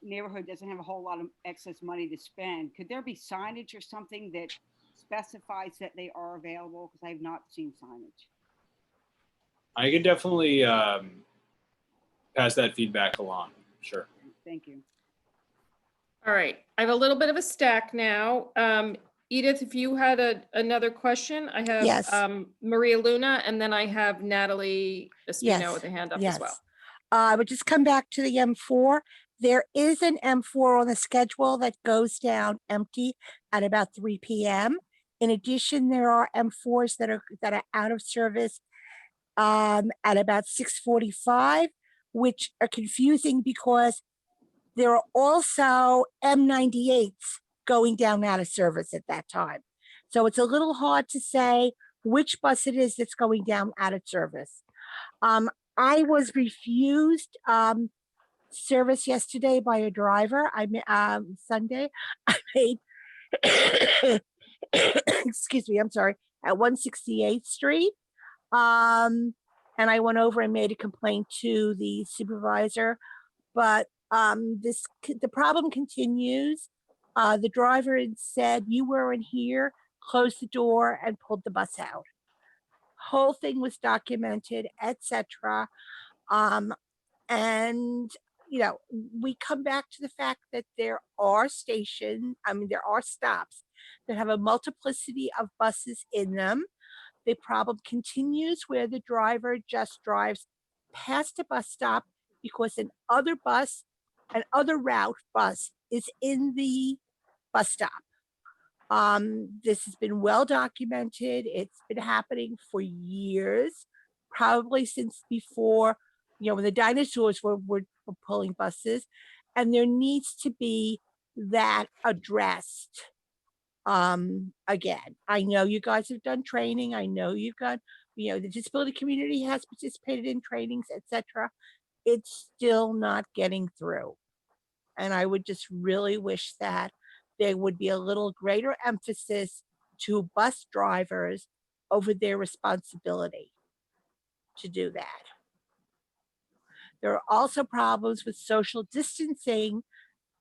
neighborhood doesn't have a whole lot of excess money to spend. Could there be signage or something that specifies that they are available? Because I have not seen signage. I can definitely pass that feedback along. Sure. Thank you. All right, I have a little bit of a stack now. Edith, if you had another question, I have Yes. Maria Luna, and then I have Natalie Espino Yes, with a hand up yes. as well. I would just come back to the M4. There is an M4 on the schedule that goes down empty at about 3 p.m. In addition, there are M4s that are out of service at about 6:45, which are confusing because there are also M98s going down out of service at that time. So it's a little hard to say which bus it is that's going down out of service. I was refused service yesterday by a driver. Sunday, I made, excuse me, I'm sorry, at 168th Street. And I went over and made a complaint to the supervisor, but the problem continues. The driver had said, you weren't here, closed the door and pulled the bus out. Whole thing was documented, etc. And we come back to the fact that there are there are stops that have a multiplicity of buses in them. The problem continues where the driver just drives past a bus stop because another route bus is in the bus stop. This has been well documented. It's been happening for years, probably since before, when the dinosaurs were pulling buses, and there needs to be that addressed. Again, I know you guys have done training. I know you've got, the disability community has participated in trainings, etc. It's still not getting through. And I would just really wish that there would be a little greater emphasis to bus drivers over their responsibility to do that. There are also problems with social distancing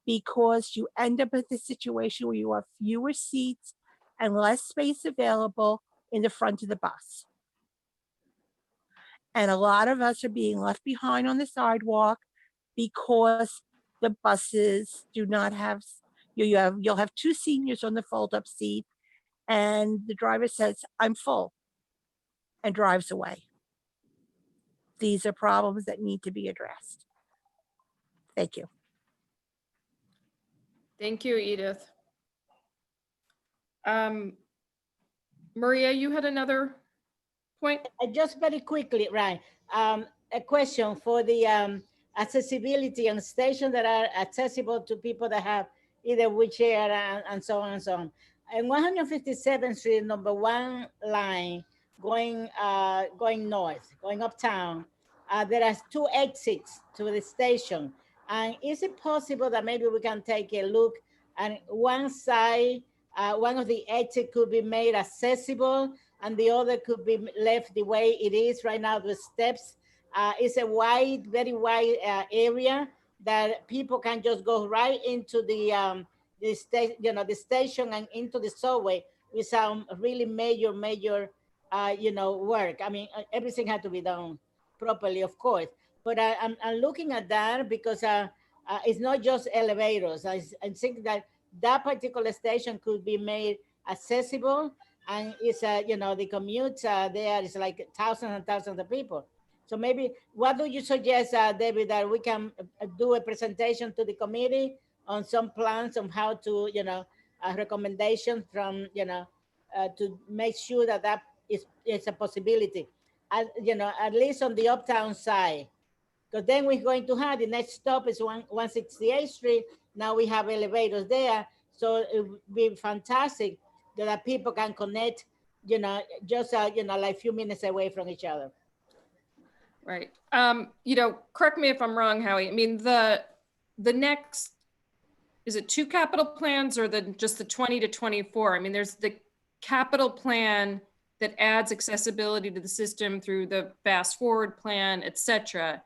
because you end up with a situation where you have fewer seats and less space available in the front of the bus. And a lot of us are being left behind on the sidewalk because the buses do not have, you'll have two seniors on the fold-up seat, and the driver says, I'm full, and drives away. These are problems that need to be addressed. Thank you. Thank you, Edith. Maria, you had another point? Just very quickly, right. A question for the accessibility on stations that are accessible to people that have either wheelchair and so on and so on. In 157th Street, number 1 line, going north, going uptown, there are 2 exits to the station. And is it possible that maybe we can take a look and one side, one of the exits could be made accessible and the other could be left the way it is right now with steps? It's a wide, very wide area that people can just go right into the station and into the subway without really major work. I mean, everything had to be done properly, of course. But I'm looking at that because it's not just elevators. I think that particular station could be made accessible, and it's the commute there is like thousands and thousands of people. So maybe, what do you suggest, David, that we can do a presentation to the committee on some plans on how to, a recommendation from, to make sure that is a possibility, at least on the uptown side. Because then we're going to have the next stop is 168th Street. Now we have elevators there. So it would be fantastic that people can connect, just, like a few minutes away from each other. Right. Correct me if I'm wrong, Howie. I mean, the next is it two capital plans or just the 20 to 24? I mean, there's the capital plan that adds accessibility to the system through the fast forward plan, et cetera.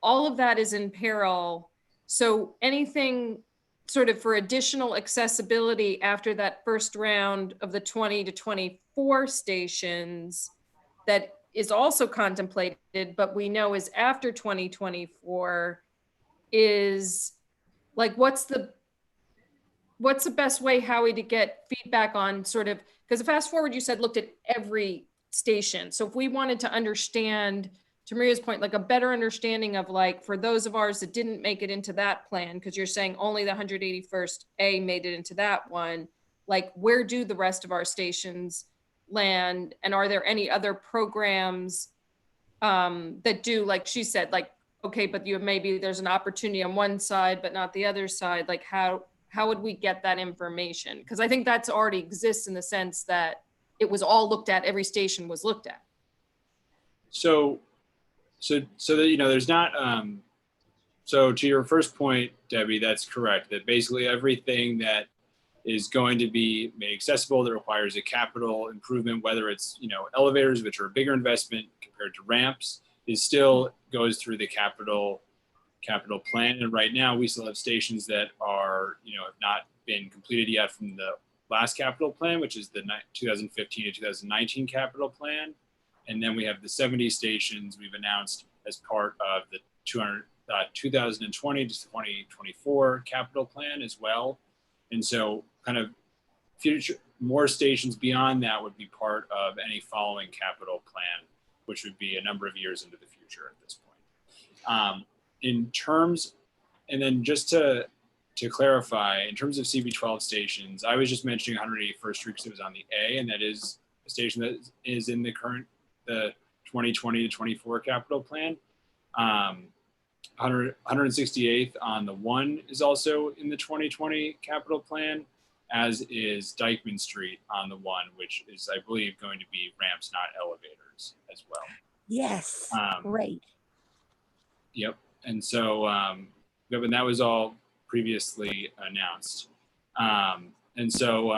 All of that is in peril. So anything sort of for additional accessibility after that first round of the 20 to 24 stations that is also contemplated, but we know is after 2024 is like, what's the best way, Howie, to get feedback on sort of, because the fast forward you said looked at every station. So if we wanted to understand, to Maria's point, like a better understanding of like, for those of ours that didn't make it into that plan, because you're saying only the 181st A made it into that one, like where do the rest of our stations land? And are there any other programs that do, like she said, like, okay, but maybe there's an opportunity on one side, but not the other side. Like how would we get that information? Because I think that's already exists in the sense that it was all looked at, every station was looked at. So that, there's not, so to your first point, Debbie, that's correct. That basically everything that is going to be made accessible that requires a capital improvement, whether it's, elevators, which are a bigger investment compared to ramps, is still goes through the capital plan. And right now we still have stations that are, have not been completed yet from the last capital plan, which is the 2015 to 2019 capital plan. And then we have the 70 stations we've announced as part of the 2020 to 2024 capital plan as well. And so kind of future, more stations beyond that would be part of any following capital plan, which would be a number of years into the future at this point. In terms, and then just to clarify, in terms of CB12 stations, I was just mentioning 181st Street because it was on the A, and that is a station that is in the 2020 to 24 capital plan. 168th on the 1 is also in the 2020 capital plan, as is Dyckman Street on the 1, which is, I believe, going to be ramps, not elevators as well. Yes, great. Yep. And so, and that was all previously announced. And so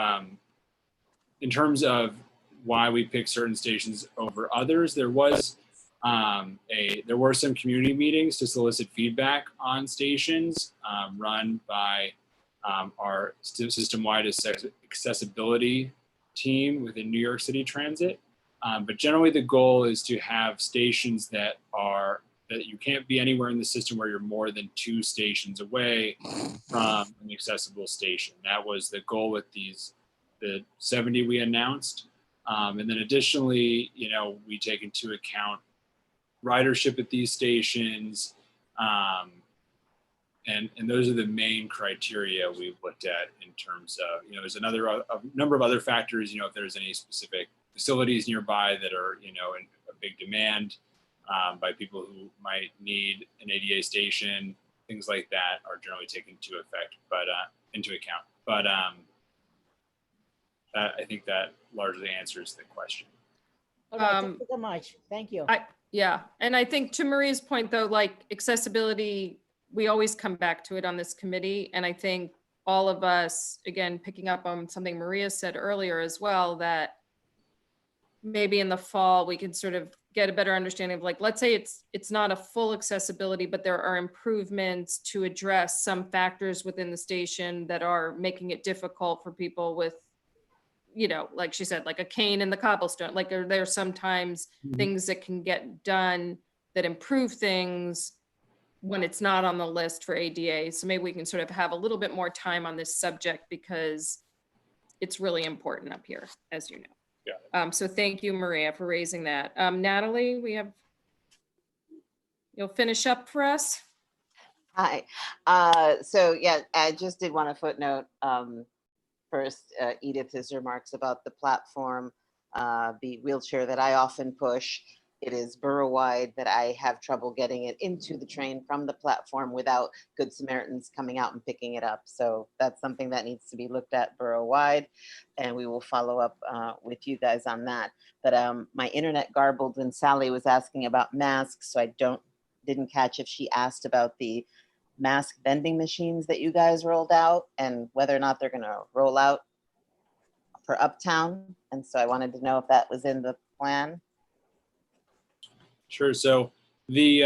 in terms of why we picked certain stations over others, there were some community meetings to solicit feedback on stations run by our system-wide accessibility team within New York City Transit. But generally the goal is to have stations that you can't be anywhere in the system where you're more than 2 stations away from an accessible station. That was the goal with the 70 we announced. And then additionally, we take into account ridership at these stations. And those are the main criteria we've looked at in terms of, there's a number of other factors, if there's any specific facilities nearby that are, in a big demand by people who might need an ADA station, things like that are generally taken into account. But I think that largely answers the question. All right, thank you so much. Thank you. Yeah, and I think to Maria's point though, like accessibility, we always come back to it on this committee. And I think all of us, again, picking up on something Maria said earlier as well, that maybe in the fall we could sort of get a better understanding of, like, let's say it's not a full accessibility, but there are improvements to address some factors within the station that are making it difficult for people with, like she said, like a cane and the cobblestone. Like there are sometimes things that can get done that improve things when it's not on the list for ADA. So maybe we can sort of have a little bit more time on this subject because it's really important up here, as you know. So thank you, Maria, for raising that. Natalie, you'll finish up for us? Hi. So yeah, I just did want to footnote first Edith's remarks about the platform, the wheelchair that I often push. It is borough-wide that I have trouble getting it into the train from the platform without Good Samaritans coming out and picking it up. So that's something that needs to be looked at borough-wide, and we will follow up with you guys on that. But my internet garbled when Sally was asking about masks, so I didn't catch if she asked about the mask vending machines that you guys rolled out and whether or not they're going to roll out for Uptown. And so I wanted to know if that was in the plan. Sure. So the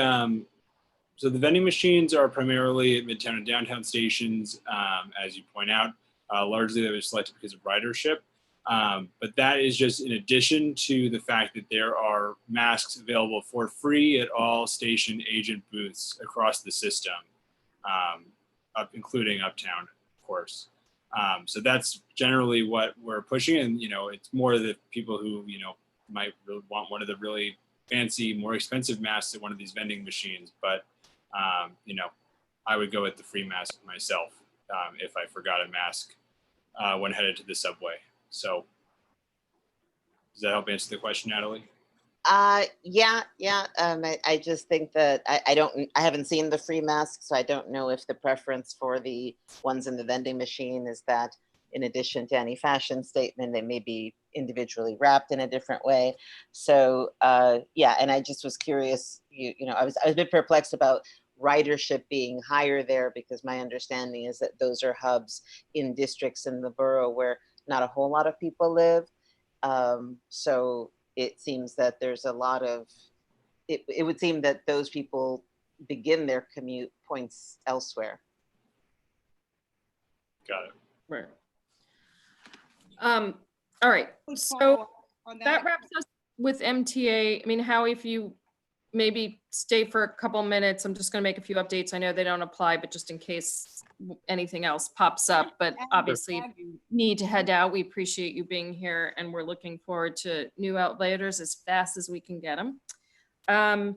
vending machines are primarily at Midtown and downtown stations, as you point out. Largely, they were selected because of ridership. But that is just in addition to the fact that there are masks available for free at all station agent booths across the system, including Uptown, of course. So that's generally what we're pushing. And, it's more the people who, might really want one of the really fancy, more expensive masks at one of these vending machines. But, I would go with the free mask myself if I forgot a mask when headed to the subway. So does that help answer the question, Natalie? Yeah. I just think that I haven't seen the free masks, so I don't know if the preference for the ones in the vending machine is that in addition to any fashion statement, they may be individually wrapped in a different way. So yeah, and I just was curious, I was a bit perplexed about ridership being higher there because my understanding is that those are hubs in districts in the borough where not a whole lot of people live. So it seems that there's a lot of, it would seem that those people begin their commute points elsewhere. Got it. Right. All right. So that wraps us with MTA. I mean, Howie, if you maybe stay for a couple minutes, I'm just going to make a few updates. I know they don't apply, but just in case anything else pops up. But obviously, if you need to head out, we appreciate you being here, and we're looking forward to new outliers as fast as we can get them. I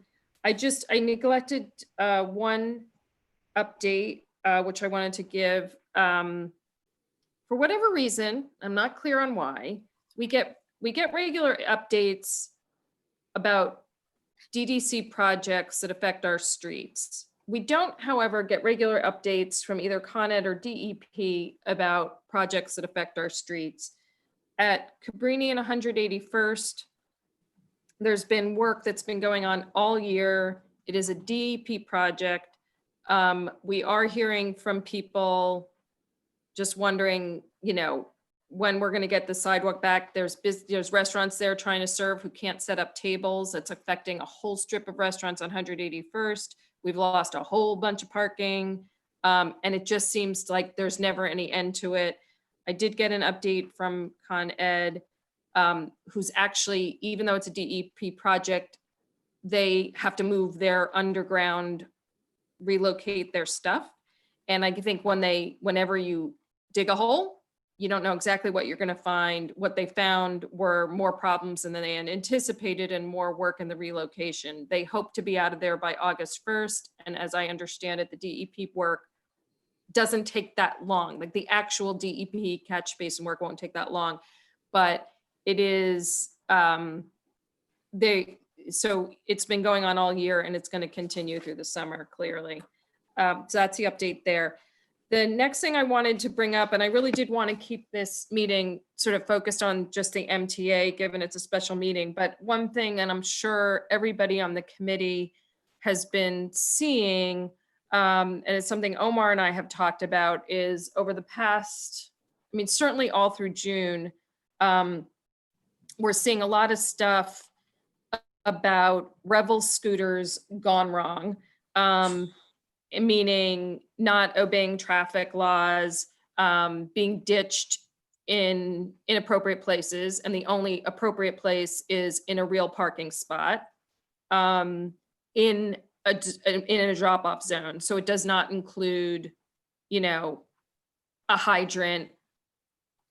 neglected one update, which I wanted to give. For whatever reason, I'm not clear on why, we get regular updates about DDC projects that affect our streets. We don't, however, get regular updates from either Con Ed or DEP about projects that affect our streets. At Cabrini and 181st, there's been work that's been going on all year. It is a DEP project. We are hearing from people just wondering, when we're going to get the sidewalk back. There's restaurants there trying to serve who can't set up tables. It's affecting a whole strip of restaurants on 181st. We've lost a whole bunch of parking. And it just seems like there's never any end to it. I did get an update from Con Ed, who's actually, even though it's a DEP project, they have to move their underground, relocate their stuff. And I think whenever you dig a hole, you don't know exactly what you're going to find. What they found were more problems than they had anticipated and more work in the relocation. They hope to be out of there by August 1st. And as I understand it, the DEP work doesn't take that long. Like the actual DEP catch basin work won't take that long, but it is, so it's been going on all year and it's going to continue through the summer, clearly. So that's the update there. The next thing I wanted to bring up, and I really did want to keep this meeting sort of focused on just the MTA, given it's a special meeting, but one thing, and I'm sure everybody on the committee has been seeing, and it's something Omar and I have talked about, is over the past, certainly all through June, we're seeing a lot of stuff about Revel scooters gone wrong. Meaning not obeying traffic laws, being ditched in inappropriate places, and the only appropriate place is in a real parking spot, in a drop-off zone. So it does not include, a hydrant,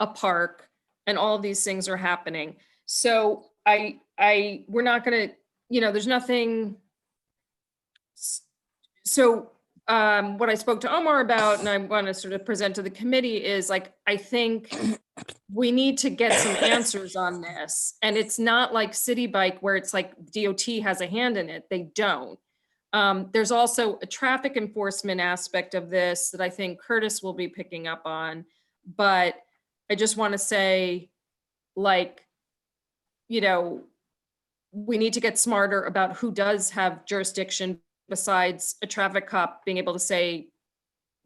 a park, and all of these things are happening. So we're not gonna, there's nothing. So what I spoke to Omar about, and I want to sort of present to the committee, is like, I think we need to get some answers on this. And it's not like City Bike where it's like DOT has a hand in it. They don't. There's also a traffic enforcement aspect of this that I think Curtis will be picking up on. But I just want to say, like, we need to get smarter about who does have jurisdiction besides a traffic cop being able to say,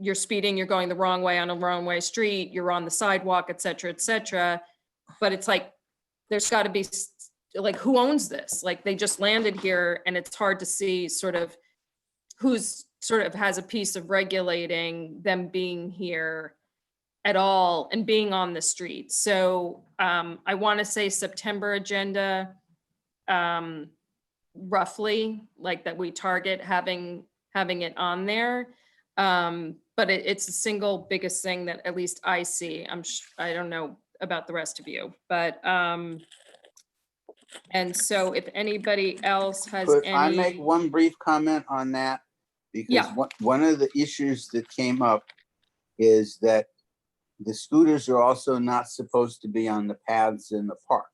you're speeding, you're going the wrong way on a wrong way street, you're on the sidewalk, et cetera, et cetera. But it's like, there's got to be like, who owns this? Like, they just landed here and it's hard to see sort of who's sort of has a piece of regulating them being here at all and being on the street. So I want to say September agenda, roughly, like that we target having it on there. But it's the single biggest thing that at least I see. I don't know about the rest of you, but and so if anybody else has Could any. I make one brief comment on that? Because Yeah. one of the issues that came up is that the scooters are also not supposed to be on the paths in the park.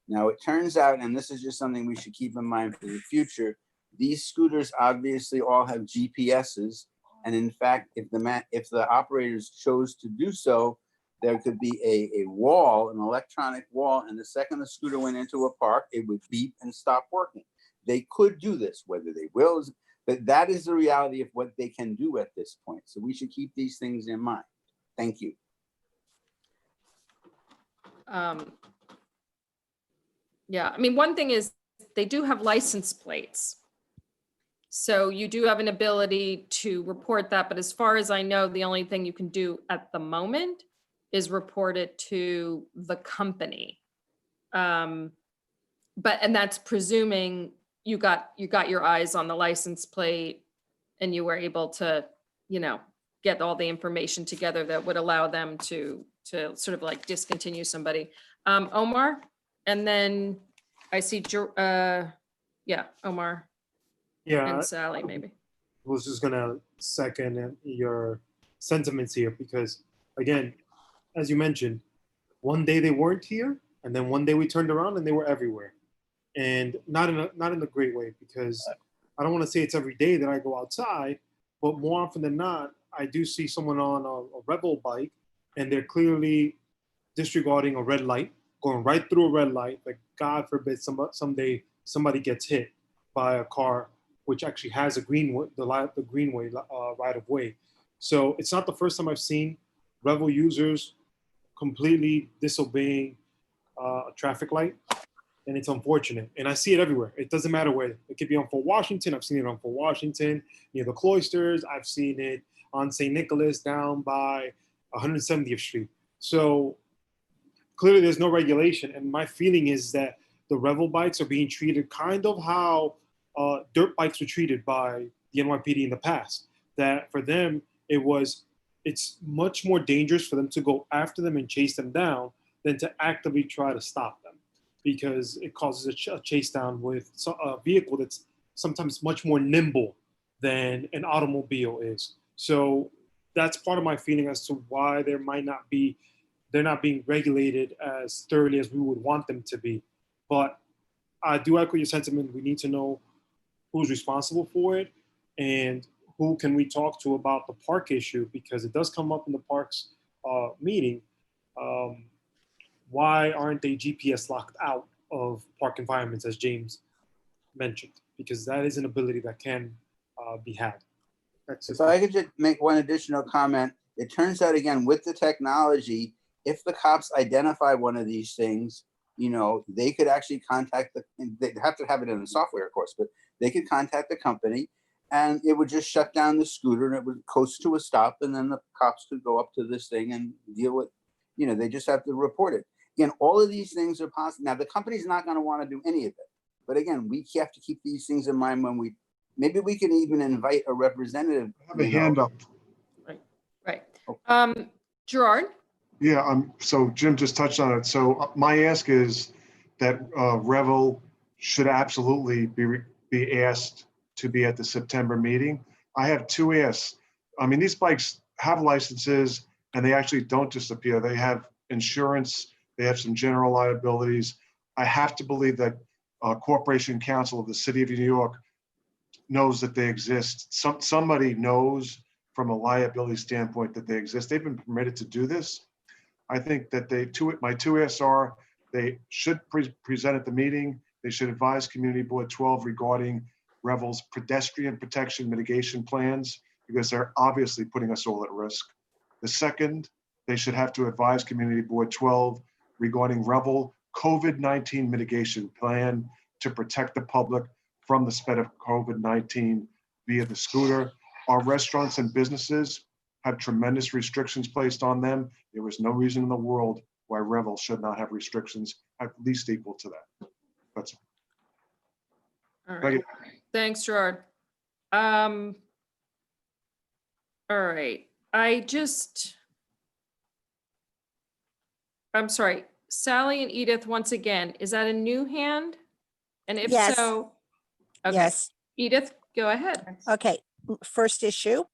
Now, it turns out, and this is just something we should keep in mind for the future, these scooters obviously all have GPSs. And in fact, if the operators chose to do so, there could be a wall, an electronic wall, and the second the scooter went into a park, it would beep and stop working. They could do this, whether they will, but that is the reality of what they can do at this point. So we should keep these things in mind. Thank you. Yeah, I mean, one thing is they do have license plates. So you do have an ability to report that, but as far as I know, the only thing you can do at the moment is report it to the company. And that's presuming you got your eyes on the license plate and you were able to, get all the information together that would allow them to sort of like discontinue somebody. Omar, and then I see, Omar. Yeah, And Sally, maybe. was just gonna second your sentiments here because, again, as you mentioned, one day they weren't here, and then one day we turned around and they were everywhere, and not in a great way, because I don't want to say it's every day that I go outside, but more often than not, I do see someone on a Revel bike, and they're clearly disregarding a red light, going right through a red light. Like, God forbid someday somebody gets hit by a car which actually has a greenway right of way. So it's not the first time I've seen Revel users completely disobeying a traffic light, and it's unfortunate. And I see it everywhere. It doesn't matter where. It could be on Fort Washington. I've seen it on Fort Washington near the Cloisters. I've seen it on St. Nicholas down by 170th Street. So clearly there's no regulation. And my feeling is that the Revel bikes are being treated kind of how dirt bikes were treated by the NYPD in the past. That for them, it's much more dangerous for them to go after them and chase them down than to actively try to stop them, because it causes a chase down with a vehicle that's sometimes much more nimble than an automobile is. So that's part of my feeling as to why they're not being regulated as thoroughly as we would want them to be. But I do echo your sentiment. We need to know who's responsible for it and who can we talk to about the park issue, because it does come up in the parks meeting. Why aren't they GPS locked out of park environments, as James mentioned? Because that is an ability that can be had. If I could just make one additional comment, it turns out, again, with the technology, if the cops identify one of these things, they could actually contact they'd have to have it in the software, of course, but they could contact the company and it would just shut down the scooter and it would coast to a stop, and then the cops could go up to this thing and deal with, they just have to report it. Again, all of these things are possible. Now, the company's not going to want to do any of it, but again, we have to keep these things in mind when maybe we can even invite a representative. I have a hand up. Right. Gerard? Yeah, so Jim just touched on it. So my ask is that Revel should absolutely be asked to be at the September meeting. I have two asks. I mean, these bikes have licenses and they actually don't disappear. They have insurance, they have some general liabilities. I have to believe that Corporation Counsel of the City of New York knows that they exist. Somebody knows from a liability standpoint that they exist. They've been permitted to do this. I think that my two asks are, they should present at the meeting. They should advise Community Board 12 regarding Revel's pedestrian protection mitigation plans, because they're obviously putting us all at risk. The second, they should have to advise Community Board 12 regarding Revel COVID-19 mitigation plan to protect the public from the spread of COVID-19 via the scooter. Our restaurants and businesses have tremendous restrictions placed on them. There is no reason in the world why Revel should not have restrictions at least equal to that. That's All Thank right. you. Thanks, Gerard. All right, I'm sorry, Sally and Edith, once again, is that a new hand? And if Yes. so, okay. Yes. Edith, go ahead. Okay, first issue.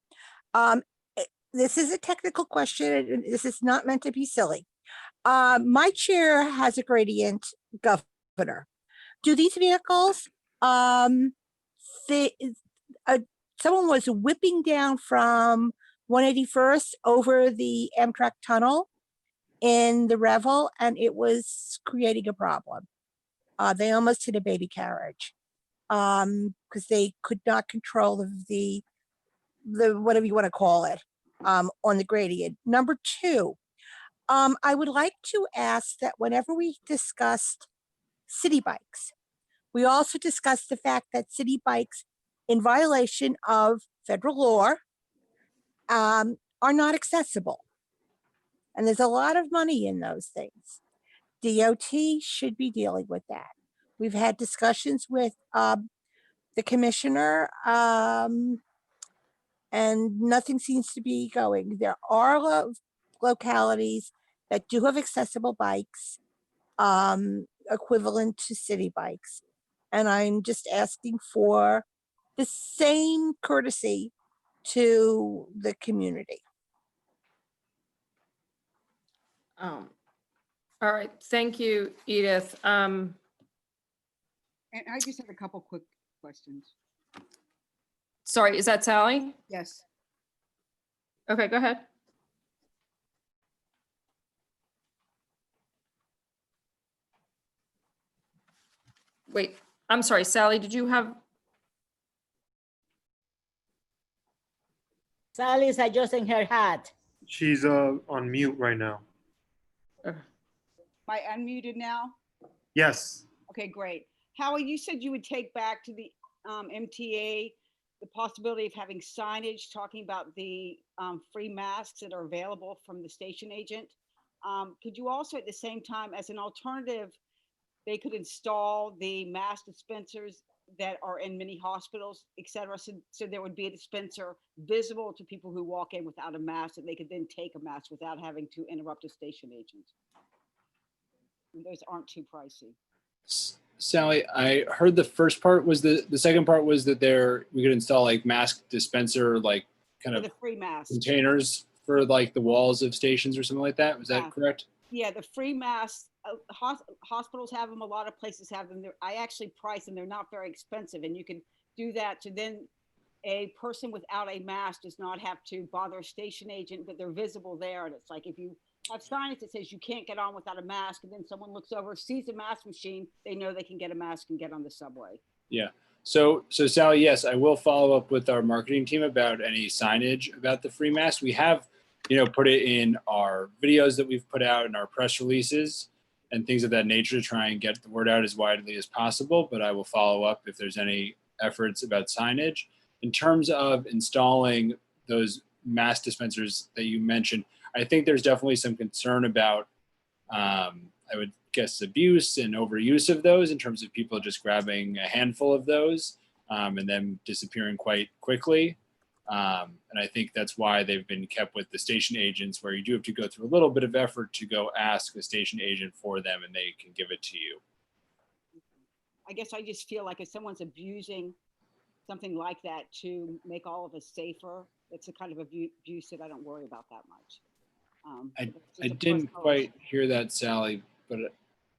This is a technical question. And this is not meant to be silly. My chair has a gradient governor. Do these vehicles, someone was whipping down from 181st over the Amtrak tunnel in the Revel, and it was creating a problem. They almost hit a baby carriage because they could not control the whatever you want to call it on the gradient. Number two, I would like to ask that whenever we discussed city bikes, we also discussed the fact that city bikes, in violation of federal law, are not accessible. And there's a lot of money in those things. DOT should be dealing with that. We've had discussions with the commissioner, and nothing seems to be going. There are localities that do have accessible bikes equivalent to city bikes. And I'm just asking for the same courtesy to the community. All right, thank you, Edith. And I just have a couple quick questions. Sorry, is that Sally? Yes. Okay, go ahead. Wait, I'm sorry, Sally, did you have? Sally's adjusting her hat. She's on mute right now. Am I unmuted now? Yes. Okay, great. Howie, you said you would take back to the MTA the possibility of having signage talking about the free masks that are available from the station agent. Could you also, at the same time, as an alternative, they could install the mask dispensers that are in many hospitals, et cetera. So there would be a dispenser visible to people who walk in without a mask, and they could then take a mask without having to interrupt a station agent. And those aren't too pricey. Sally, I heard the first part was the second part was that we could install like mask dispenser, like kind For of the free mask. containers for like the walls of stations or something like that. Was Yeah. that correct? Yeah, the free masks, hospitals have them, a lot of places have them. I actually price them, they're not very expensive, and you can do that to then a person without a mask does not have to bother a station agent, but they're visible there. And it's like if you have signage that says you can't get on without a mask, and then someone looks over, sees a mask machine, they know they can get a mask and get on the subway. Yeah. So Sally, yes, I will follow up with our marketing team about any signage about the free mask. We have, put it in our videos that we've put out in our press releases and things of that nature to try and get the word out as widely as possible. But I will follow up if there's any efforts about signage. In terms of installing those mask dispensers that you mentioned, I think there's definitely some concern about, I would guess, abuse and overuse of those in terms of people just grabbing a handful of those and then disappearing quite quickly. And I think that's why they've been kept with the station agents, where you do have to go through a little bit of effort to go ask a station agent for them and they can give it to you. I guess I just feel like if someone's abusing something like that to make all of us safer, it's a kind of abuse that I don't worry about that much. I didn't quite hear that, Sally, but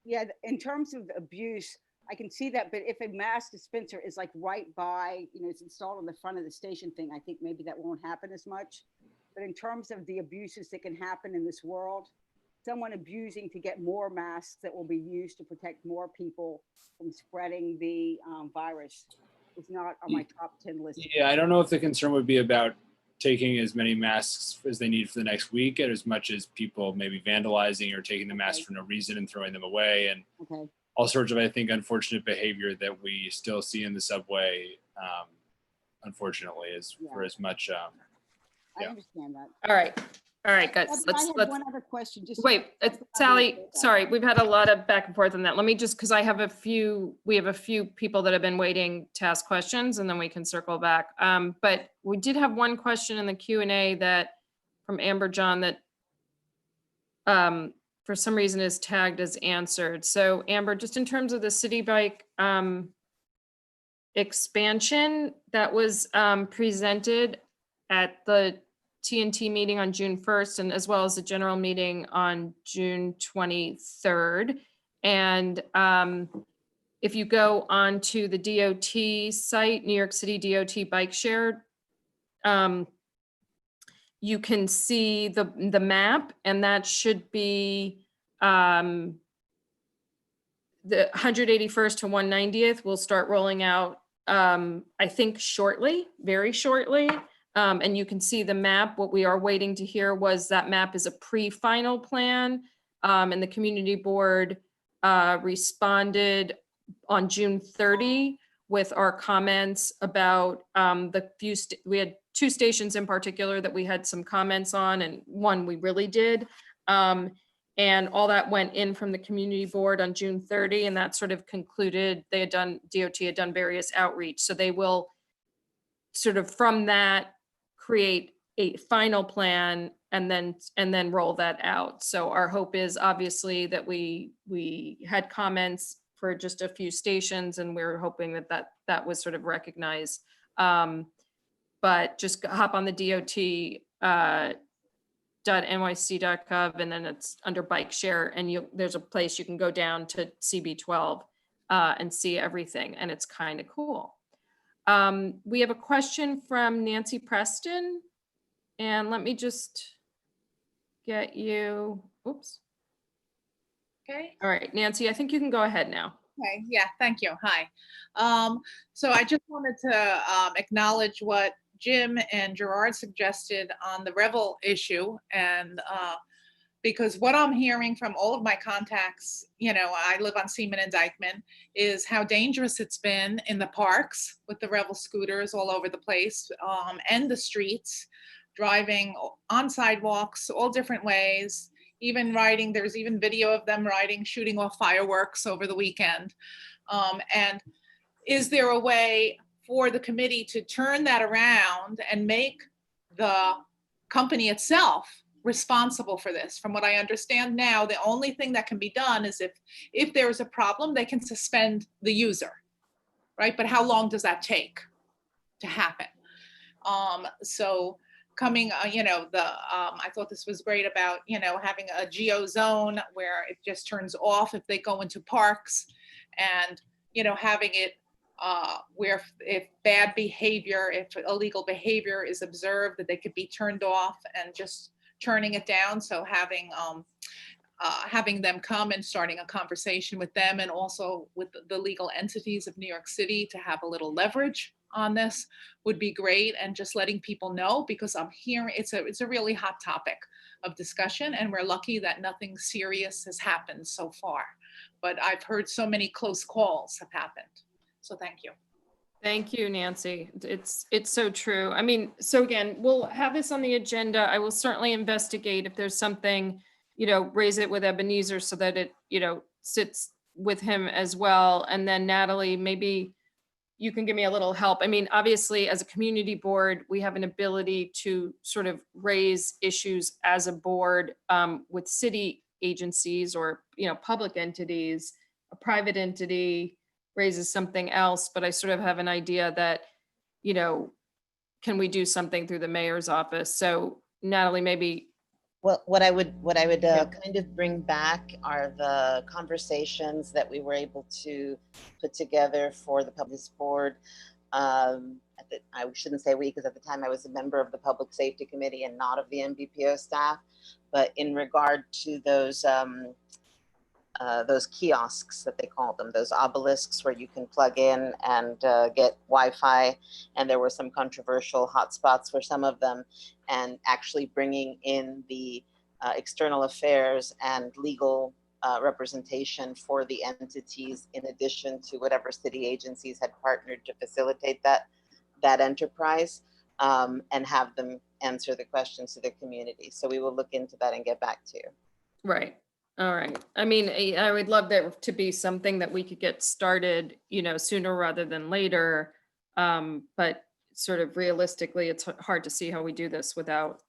yeah, in terms of abuse, I can see that, but if a mask dispenser is like right by, it's installed on the front of the station thing, I think maybe that won't happen as much. But in terms of the abuses that can happen in this world, someone abusing to get more masks that will be used to protect more people from spreading the virus is not on my top 10 list. yeah, I don't know if the concern would be about taking as many masks as they need for the next week, and as much as people maybe vandalizing or taking the masks for no reason and throwing them away, and Okay. all sorts of, I think, unfortunate behavior that we still see in the subway, unfortunately, is for as much. I understand that. All right. All right, guys. I Let's had one other question. Just wait. Sally, sorry, we've had a lot of back and forth on that. Let me just, because we have a few people that have been waiting to ask questions, and then we can circle back. But we did have one question in the Q&A that from Amber John that for some reason is tagged as answered. So Amber, just in terms of the City Bike expansion that was presented at the TNT meeting on June 1st, and as well as the general meeting on June 23rd. And if you go on to the DOT site, New York City DOT Bike Share, you can see the map, and that should be the 181st to 190th will start rolling out, I think shortly, very shortly. And you can see the map. What we are waiting to hear was that map is a pre-final plan. And the community board responded on June 30 with our comments about we had 2 stations in particular that we had some comments on, and one we really did. And all that went in from the community board on June 30, and that sort of concluded, DOT had done various outreach. So they will sort of from that create a final plan and then roll that out. So our hope is obviously that we had comments for just a few stations, and we're hoping that was sort of recognized. But just hop on the DOT.nyc.gov, and then it's under bike share, and there's a place you can go down to CB12 and see everything, and it's kind of cool. We have a question from Nancy Preston, and let me just get you, oops. Okay. All right, Nancy, I think you can go ahead now. Okay, yeah, thank you. Hi. So I just wanted to acknowledge what Jim and Gerard suggested on the Revel issue, and because what I'm hearing from all of my contacts, I live on Seaman and Dykeman, is how dangerous it's been in the parks with the Revel scooters all over the place, and the streets, driving on sidewalks, all different ways, even riding, there's even video of them riding, shooting off fireworks over the weekend. And is there a way for the committee to turn that around and make the company itself responsible for this? From what I understand now, the only thing that can be done is if there's a problem, they can suspend the user, right? But how long does that take to happen? So coming, I thought this was great about, having a geo zone where it just turns off if they go into parks, and, having it where if bad behavior, if illegal behavior is observed, that they could be turned off, and just turning it down. So having them come and starting a conversation with them, and also with the legal entities of New York City to have a little leverage on this would be great. And just letting people know, because I'm hearing it's a really hot topic of discussion, and we're lucky that nothing serious has happened so far. But I've heard so many close calls have happened. So thank you. Thank you, Nancy. It's so true. I mean, so again, we'll have this on the agenda. I will certainly investigate if there's something, raise it with Ebenezer so that it, sits with him as well. And then Natalie, maybe you can give me a little help. I mean, obviously, as a community board, we have an ability to sort of raise issues as a board with city agencies or, public entities. A private entity raises something else, but I sort of have an idea that, can we do something through the mayor's office? So Natalie, maybe. Well, what I would kind of bring back are the conversations that we were able to put together for the public board. I shouldn't say we, because at the time I was a member of the Public Safety Committee and not of the NBPO staff. But in regard to those those kiosks that they call them, those obelisks where you can plug in and get Wi-Fi. And there were some controversial hotspots for some of them, and actually bringing in the external affairs and legal representation for the entities, in addition to whatever city agencies had partnered to facilitate that enterprise, and have them answer the questions to the community. So we will look into that and get back to you. Right. All right. I mean, I would love that to be something that we could get started, you know, sooner rather than later. But sort of realistically, it's hard to see how we do this without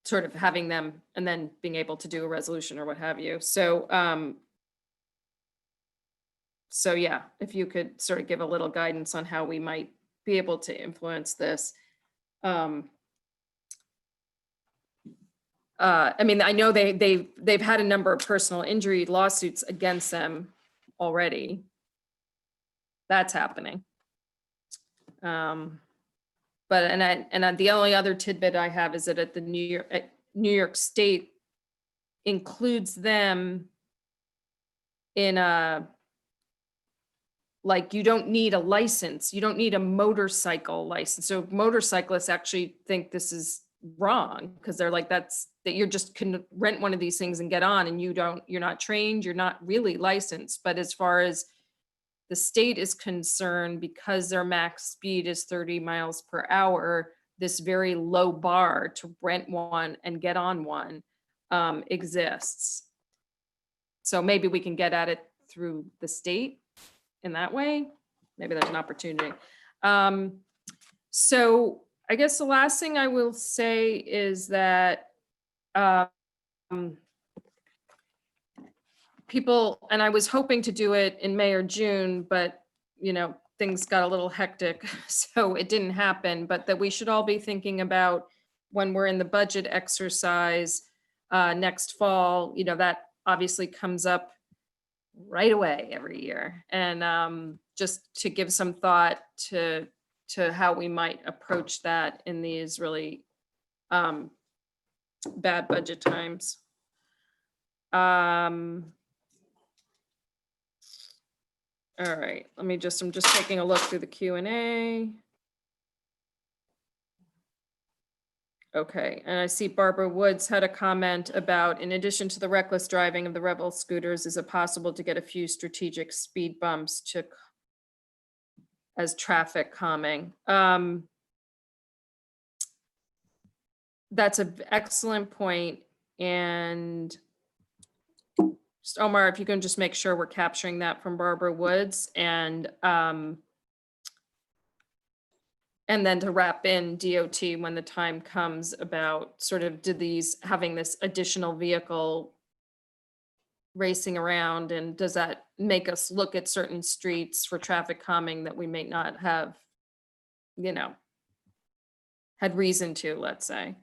sort of having them and then being able to do a resolution or what have you. So, so yeah, if you could sort of give a little guidance on how we might be able to influence this. I mean, I know they've had a number of personal injury lawsuits against them already. That's happening. But the only other tidbit I have is that at the New York State includes them in a, like, you don't need a license, you don't need a motorcycle license. So motorcyclists actually think this is wrong because they're like, that you're just can rent one of these things and get on, and you're not trained, you're not really licensed. But as far as the state is concerned, because their max speed is 30 miles per hour, this very low bar to rent one and get on one exists. So maybe we can get at it through the state in that way. Maybe there's an opportunity. So I guess the last thing I will say is that people, and I was hoping to do it in May or June, but you know, things got a little hectic, so it didn't happen, but that we should all be thinking about when we're in the budget exercise next fall, you know, that obviously comes up right away every year. And just to give some thought to how we might approach that in these really bad budget times. All right, I'm just taking a look through the Q&A. Okay, and I see Barbara Woods had a comment about, in addition to the reckless driving of the Revel scooters, is it possible to get a few strategic speed bumps as traffic calming? That's an excellent point. And just, Omar, if you can just make sure we're capturing that from Barbara Woods, and then to wrap in DOT when the time comes about sort of having this additional vehicle racing around, and does that make us look at certain streets for traffic calming that we may not have, you know, had reason to, let's say.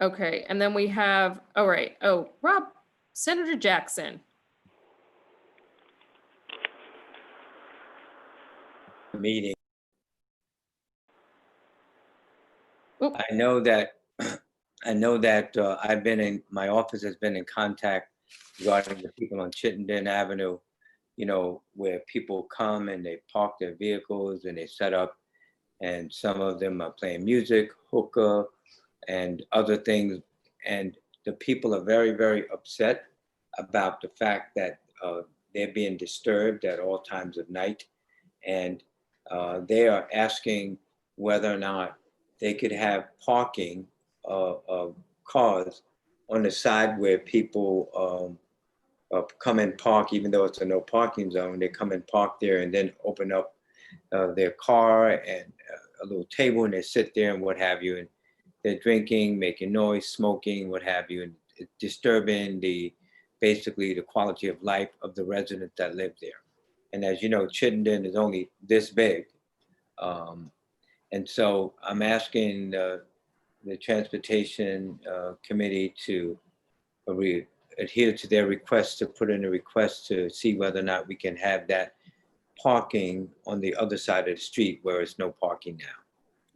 Okay, and then we have, all right, Rob, Senator Jackson. Meeting. I know that my office has been in contact regarding the people on Chittenden Avenue, you know, where people come and they park their vehicles and they set up, and some of them are playing music, hookah, and other things. And the people are very, very upset about the fact that they're being disturbed at all times of night. And they are asking whether or not they could have parking of cars on the side where people come and park, even though it's a no parking zone. They come and park there and then open up their car and a little table, and they sit there and what have you. And they're drinking, making noise, smoking, what have you, and it's disturbing basically the quality of life of the residents that live there. And as you know, Chittenden is only this big. And so I'm asking the Transportation Committee to adhere to their request, to put in a request to see whether or not we can have that parking on the other side of the street where it's no parking now.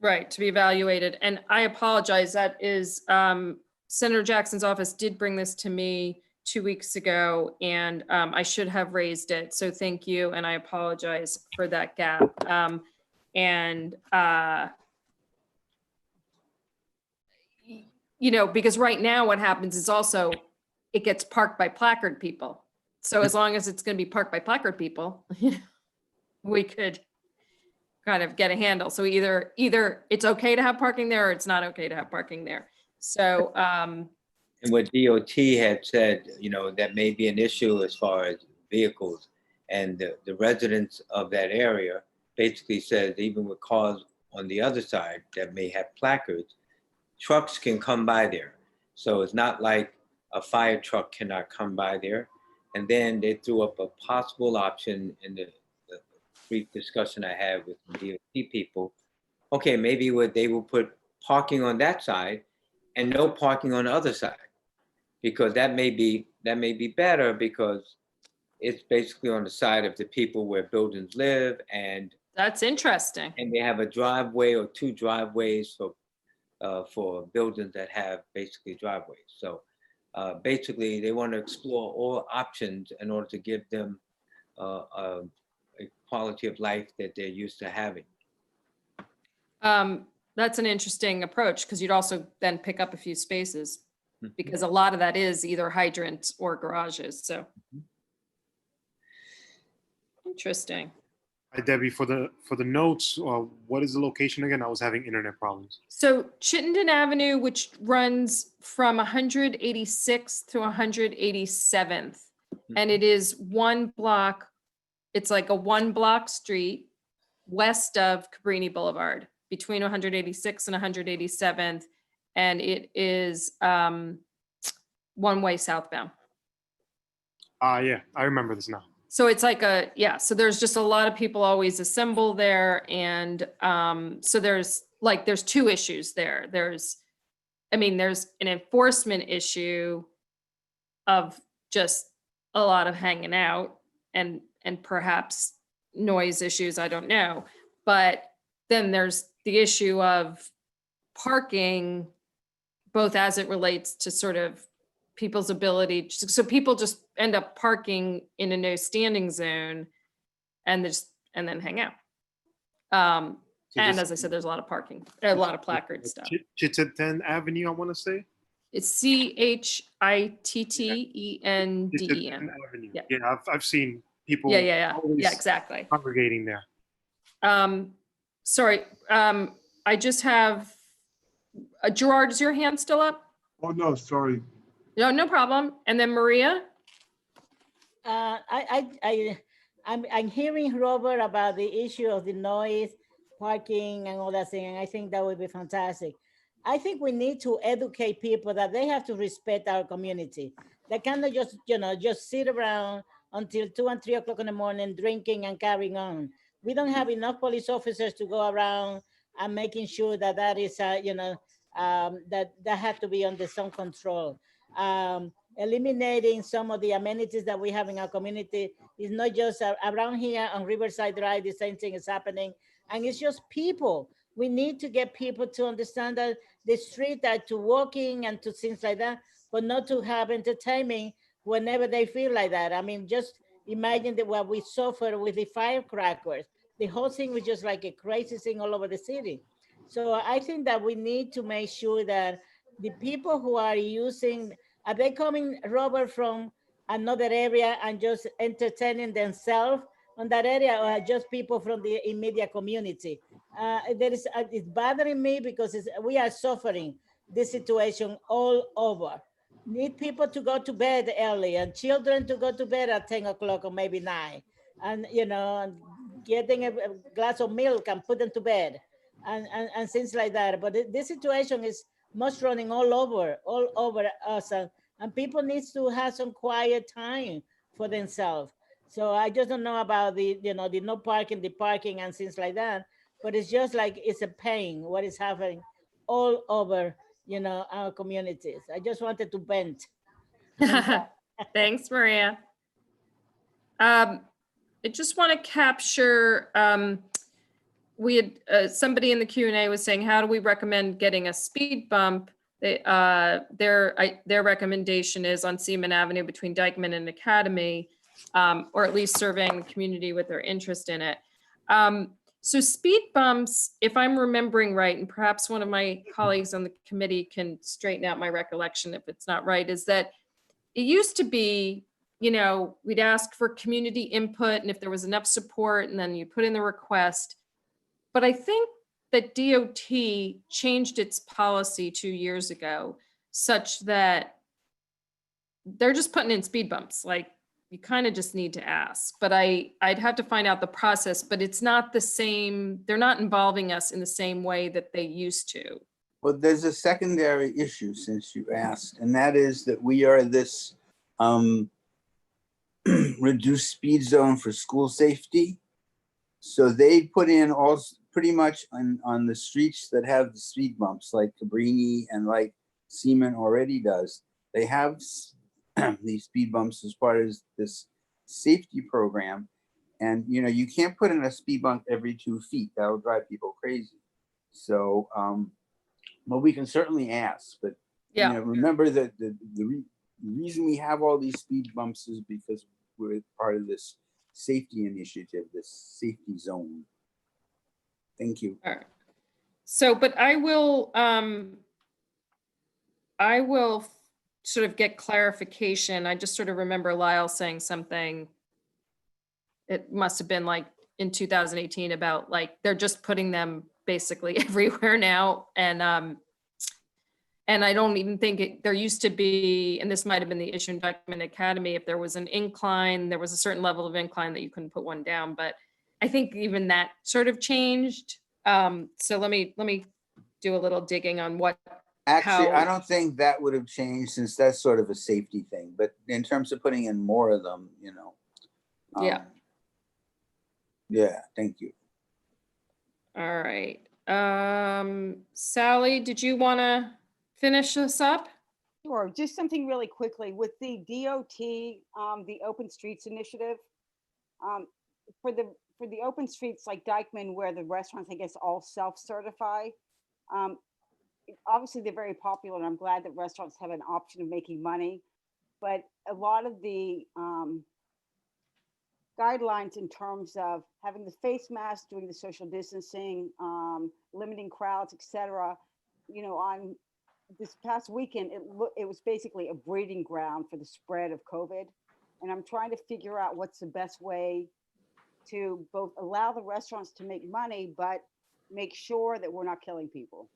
Right, to be evaluated. And I apologize, that is, Senator Jackson's office did bring this to me 2 weeks ago, and I should have raised it. So thank you, and I apologize for that gap. And, you know, because right now what happens is also it gets parked by placard people. So as long as it's going to be parked by placard people, we could kind of get a handle. So either it's okay to have parking there or it's not okay to have parking there. So, And what DOT had said, you know, that may be an issue as far as vehicles. And the residents of that area basically says even with cars on the other side that may have placards, trucks can come by there. So it's not like a fire truck cannot come by there. And then they threw up a possible option in the brief discussion I had with DOT people. Okay, maybe they will put parking on that side and no parking on the other side, because that may be better because it's basically on the side of the people where buildings live, and that's interesting. And they have a driveway or two driveways for buildings that have basically driveways. So basically, they want to explore all options in order to give them a quality of life that they're used to having. That's an interesting approach, because you'd also then pick up a few spaces, because a lot of that is either hydrants or garages. So interesting. Hi, Debbie, for the notes, what is the location again? I was having internet problems. So Chittenden Avenue, which runs from 186th to 187th, and it is one block. It's like a 1 block street west of Cabrini Boulevard, between 186th and 187th, and it is one-way southbound. Yeah, I remember this now. So it's like so there's just a lot of people always assemble there. And so there's two issues there. There's an enforcement issue of just a lot of hanging out and perhaps noise issues, I don't know. But then there's the issue of parking, both as it relates to sort of people's ability. So people just end up parking in a no standing zone and then hang out. And as I said, there's a lot of parking, a lot of placard stuff. Chittenden Avenue, I want to say. It's Chittenden. Avenue. Yeah, I've seen people. Yeah, exactly. Congregating there. Sorry, I just have, Gerard, is your hand still up? Oh, no, sorry. No problem. And then Maria? I'm hearing Robert about the issue of the noise, parking and all that thing, and I think that would be fantastic. I think we need to educate people that they have to respect our community. They cannot just sit around until 2 and 3 o'clock in the morning drinking and carrying on. We don't have enough police officers to go around and making sure that is, that have to be under some control. Eliminating some of the amenities that we have in our community is not just around here on Riverside Drive, the same thing is happening. And it's just people. We need to get people to understand that the street are to walking and to things like that, but not to have entertainment whenever they feel like that. I mean, just imagine what we suffer with the firecrackers. The whole thing was just like a crazy thing all over the city. So I think that we need to make sure that the people who are using, are they coming, Robert, from another area and just entertaining themselves on that area, or just people from the immediate community? It's bothering me because we are suffering this situation all over. Need people to go to bed early and children to go to bed at 10 o'clock or maybe 9. And, getting a glass of milk and put them to bed and things like that. But this situation is much running all over us, and people need to have some quiet time for themselves. So I just don't know about the no parking, the parking and things like that, but it's just like, it's a pain what is happening all over, our communities. I just wanted to vent. Thanks, Maria. I just want to capture we had, somebody in the Q&A was saying, how do we recommend getting a speed bump? Their recommendation is on Seaman Avenue between Dykeman and Academy, or at least surveying the community with their interest in it. So speed bumps, if I'm remembering right, and perhaps one of my colleagues on the committee can straighten out my recollection if it's not right, is that it used to be, you know, we'd ask for community input and if there was enough support, and then you put in the request. But I think that DOT changed its policy 2 years ago such that they're just putting in speed bumps. Like, you kind of just need to ask, but I'd have to find out the process, but it's not the same. They're not involving us in the same way that they used to. Well, there's a secondary issue since you asked, and that is that we are this reduced speed zone for school safety. So they put in all pretty much on the streets that have the speed bumps, like Cabrini and like Seaman already does. They have these speed bumps as part of this safety program. And, you know, you can't put in a speed bump every 2 feet. That'll drive people crazy. So, well, we can certainly ask, but Yeah. you know, remember that the reason we have all these speed bumps is because we're part of this safety initiative, this safety zone. Thank you. All right. So, but I will sort of get clarification. I just sort of remember Lyle saying something. It must have been like in 2018 about like, they're just putting them basically everywhere now. And I don't even think there used to be, and this might've been the issue in Dykeman Academy, if there was an incline, there was a certain level of incline that you couldn't put one down, but I think even that sort of changed. So let me do a little digging on what. Actually, how- I don't think that would have changed since that's sort of a safety thing, but in terms of putting in more of them, you know. Yeah. Yeah, thank you. All right. Sally, did you want to finish this up? Sure, just something really quickly with the DOT, the Open Streets Initiative. For the open streets like Dykeman, where the restaurants, I guess, all self-certify. Obviously, they're very popular, and I'm glad that restaurants have an option of making money. But a lot of the guidelines in terms of having the face mask, doing the social distancing, limiting crowds, etc. You know, on this past weekend, it was basically a breeding ground for the spread of COVID. And I'm trying to figure out what's the best way to both allow the restaurants to make money, but make sure that we're not killing people.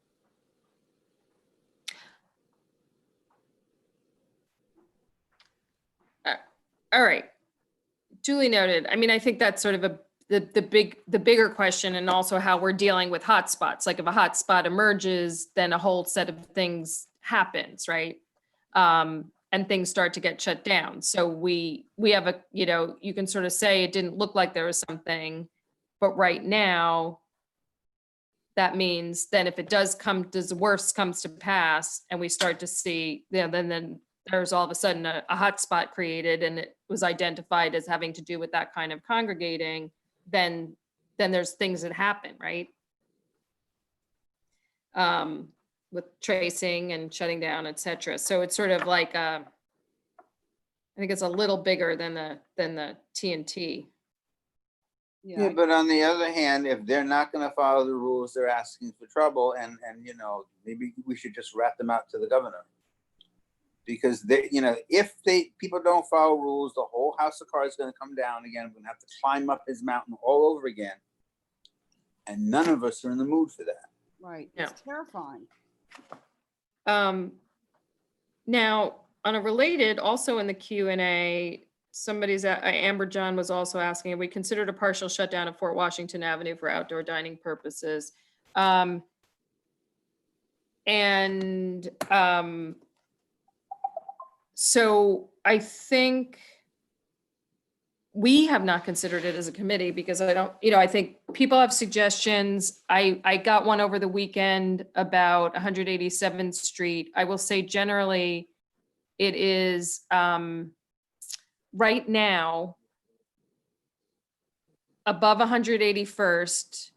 All right. Duly noted. I mean, I think that's sort of the bigger question, and also how we're dealing with hotspots. Like if a hotspot emerges, then a whole set of things happens, right? And things start to get shut down. So we have a, you know, you can sort of say it didn't look like there was something, but right now, that means then if it does the worst comes to pass, and we start to see, you know, then there's all of a sudden a hotspot created, and it was identified as having to do with that kind of congregating, then there's things that happen, right? With tracing and shutting down, et cetera. So it's sort of like, I think it's a little bigger than the TNT. Yeah, but on the other hand, if they're not going to follow the rules, they're asking for trouble, and you know, maybe we should just rat them out to the governor. Because they, you know, if people don't follow rules, the whole house of cards is going to come down again. We're going to have to climb up his mountain all over again, and none of us are in the mood for that. Right. It's terrifying. Now, on a related, also in the Q&A, Amber John was also asking, have we considered a partial shutdown of Fort Washington Avenue for outdoor dining purposes? So I think we have not considered it as a committee because I don't, you know, I think people have suggestions. I got one over the weekend about 187th Street. I will say generally it is right now above 181st.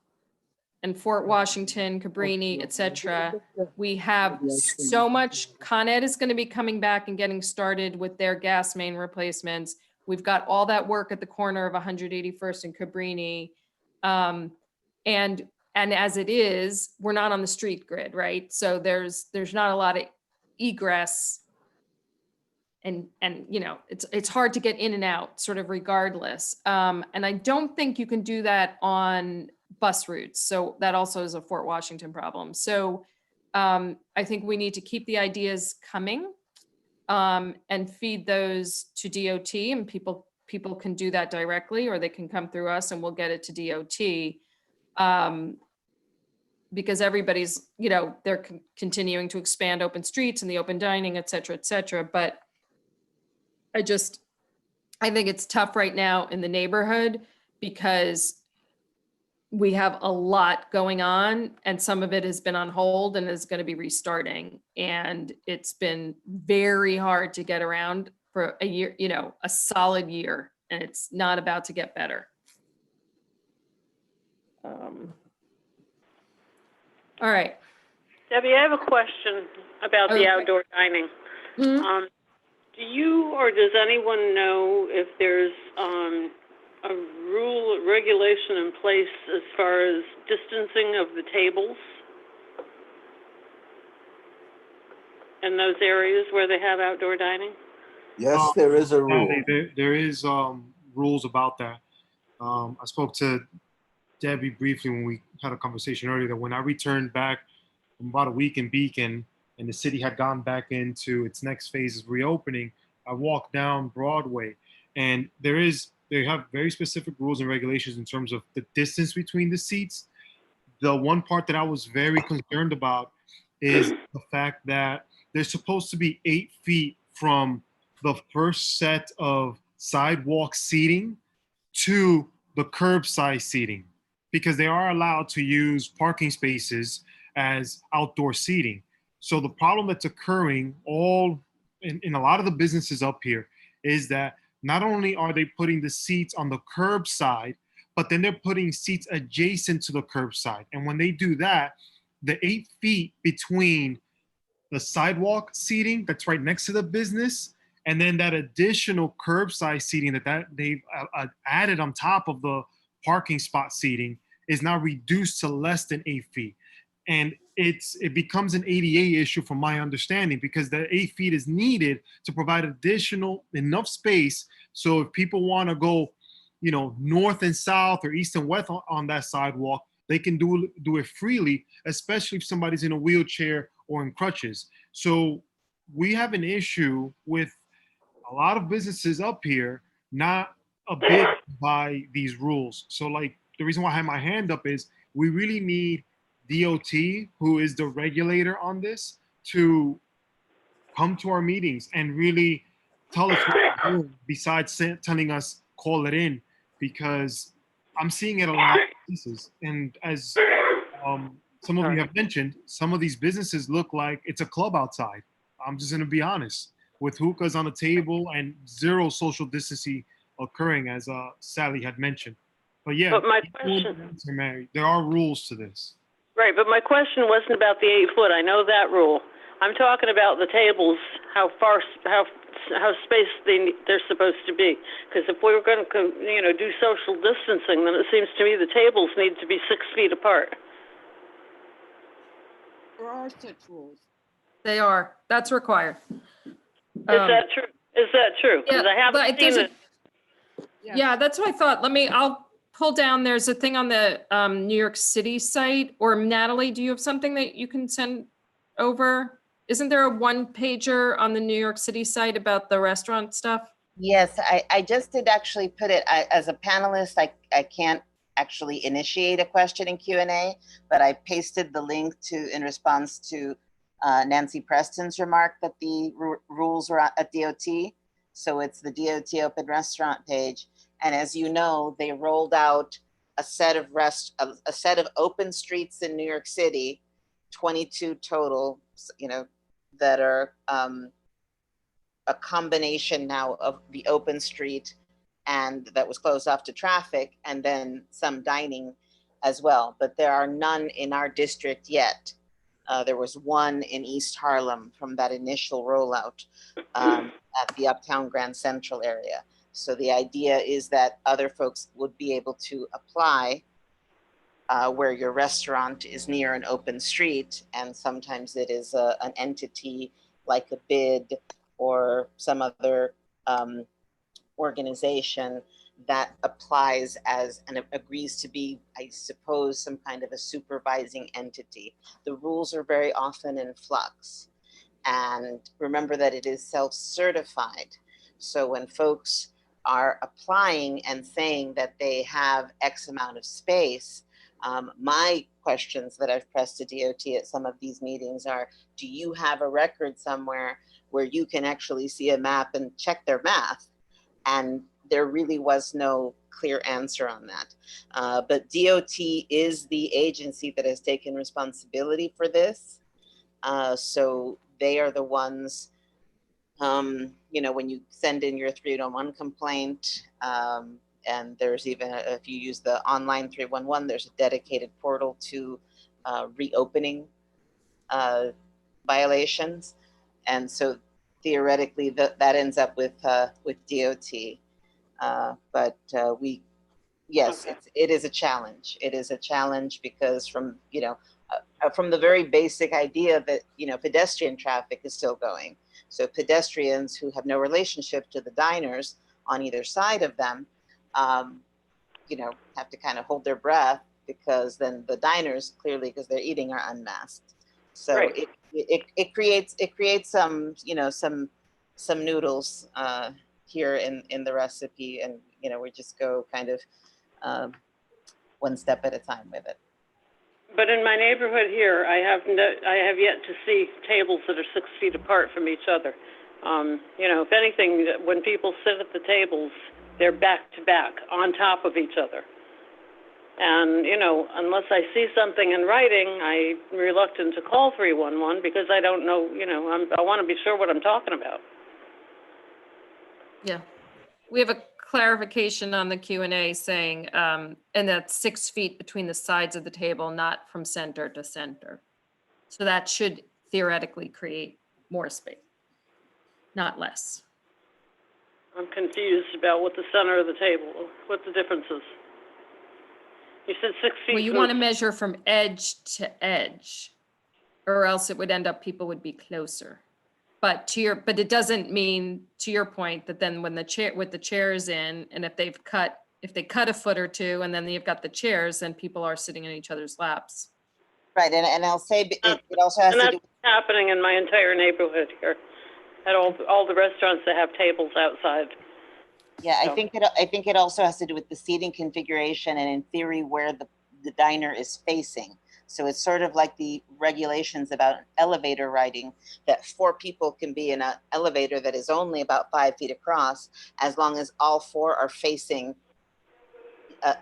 and Fort Washington, Cabrini, et cetera, we have so much. Con Ed is going to be coming back and getting started with their gas main replacements. We've got all that work at the corner of 181st and Cabrini. And as it is, we're not on the street grid, right? So there's not a lot of egress. And you know, it's hard to get in and out sort of regardless. And I don't think you can do that on bus routes. So that also is a Fort Washington problem. So I think we need to keep the ideas coming and feed those to DOT, and people can do that directly, or they can come through us and we'll get it to DOT. Because everybody's, you know, they're continuing to expand open streets and the open dining, et cetera, et cetera. But I think it's tough right now in the neighborhood because we have a lot going on and some of it has been on hold and is going to be restarting. And it's been very hard to get around for a year, you know, a solid year, and it's not about to get better. All right. Debbie, I have a question about the outdoor dining. Mhm. Do you or does anyone know if there's a rule, regulation in place as far as distancing of the tables in those areas where they have outdoor dining? Yes, there is a rule. There is rules about that. I spoke to Debbie briefly when we had a conversation earlier that when I returned back from about a week in Beacon and the city had gone back into its next phase of reopening, I walked down Broadway and they have very specific rules and regulations in terms of the distance between the seats. The one part that I was very concerned about is the fact that they're supposed to be 8 feet from the first set of sidewalk seating to the curbside seating, because they are allowed to use parking spaces as outdoor seating. So the problem that's occurring in a lot of the businesses up here is that not only are they putting the seats on the curbside, but then they're putting seats adjacent to the curbside. And when they do that, the 8 feet between the sidewalk seating that's right next to the business and then that additional curbside seating that they've added on top of the parking spot seating is now reduced to less than 8 feet. And it becomes an ADA issue from my understanding, because the 8 feet is needed to provide additional enough space. So if people want to go, you know, north and south or east and west on that sidewalk, they can do it freely, especially if somebody's in a wheelchair or in crutches. So we have an issue with a lot of businesses up here not abiding by these rules. So like the reason why I have my hand up is we really need DOT, who is the regulator on this, to come to our meetings and really tell us what to do besides telling us call it in, because I'm seeing it a lot of places. And as some of you have mentioned, some of these businesses look like it's a club outside. I'm just going to be honest, with hookahs on the table and zero social distancing occurring, as Sally had mentioned. But yeah, But my question, Mary, there are rules to this. right, but my question wasn't about the 8 foot. I know that rule. I'm talking about the tables, how spaced they're supposed to be. Because if we were going to, do social distancing, then it seems to me the tables need to be 6 feet apart. There are such rules. They are. That's required. Is that true? Is that true? Because I haven't seen it. Yeah, that's what I thought. I'll pull down. There's a thing on the New York City site. Or Natalie, do you have something that you can send over? Isn't there a one-pager on the New York City site about the restaurant stuff? Yes, I just did actually put it, as a panelist, I can't actually initiate a question in Q&A, but I pasted the link in response to Nancy Preston's remark that the rules are at DOT. So it's the DOT open restaurant page. And as you know, they rolled out a set of open streets in New York City, 22 total, that are a combination now of the open street and that was closed off to traffic, and then some dining. as well, but there are none in our district yet. There was one in East Harlem from that initial rollout at the Uptown Grand Central area. So the idea is that other folks would be able to apply where your restaurant is near an open street, and sometimes it is an entity like a BID or some other organization that applies as and agrees to be, I suppose, some kind of a supervising entity. The rules are very often in flux. And remember that it is self-certified. So when folks are applying and saying that they have X amount of space, my questions that I've pressed to DOT at some of these meetings are, do you have a record somewhere where you can actually see a map and check their math? And there really was no clear answer on that. But DOT is the agency that has taken responsibility for this. So they are the ones, you know, when you send in your 301 complaint, and there's even, if you use the online 311, there's a dedicated portal to reopening violations. And so theoretically that ends up with DOT. But yes, it is a challenge. It is a challenge because from the very basic idea that, pedestrian traffic is still going. So pedestrians who have no relationship to the diners on either side of them, have to kind of hold their breath, because then the diners clearly, because they're eating, are unmasked. So Right. it creates some noodles here in the recipe, and we just go kind of one step at a time with it. But in my neighborhood here, I have yet to see tables that are 6 feet apart from each other. If anything, when people sit at the tables, they're back to back on top of each other. And, unless I see something in writing, I'm reluctant to call 311 because I don't know, I want to be sure what I'm talking about. Yeah. We have a clarification on the Q&A saying, and that's 6 feet between the sides of the table, not from center to center. So that should theoretically create more space, not less. I'm confused about what the center of the table, what the difference is. You said 6 feet. Well, you want to measure from edge to edge, or else it would end up people would be closer. But it doesn't mean, to your point, that then when the chairs in, and if they cut a foot or two, and then you've got the chairs, then people are sitting in each other's laps. Right, and I'll say it also has And to that's do. happening in my entire neighborhood here, at all the restaurants that have tables outside. Yeah, So- I think it also has to do with the seating configuration and, in theory, where the diner is facing. So it's sort of like the regulations about elevator riding, that 4 people can be in an elevator that is only about 5 feet across, as long as all 4 are facing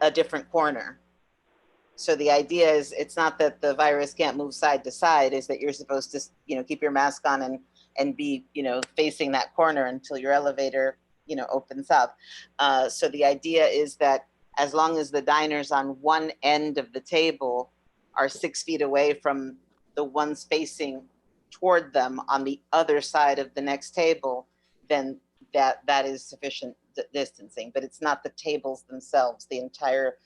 a different corner. So the idea is, it's not that the virus can't move side to side, is that you're supposed to, keep your mask on and be, facing that corner until your elevator, opens up. So the idea is that as long as the diners on one end of the table are 6 feet away from the ones facing toward them on the other side of the next table, then that is sufficient distancing. But it's not the tables themselves, the entire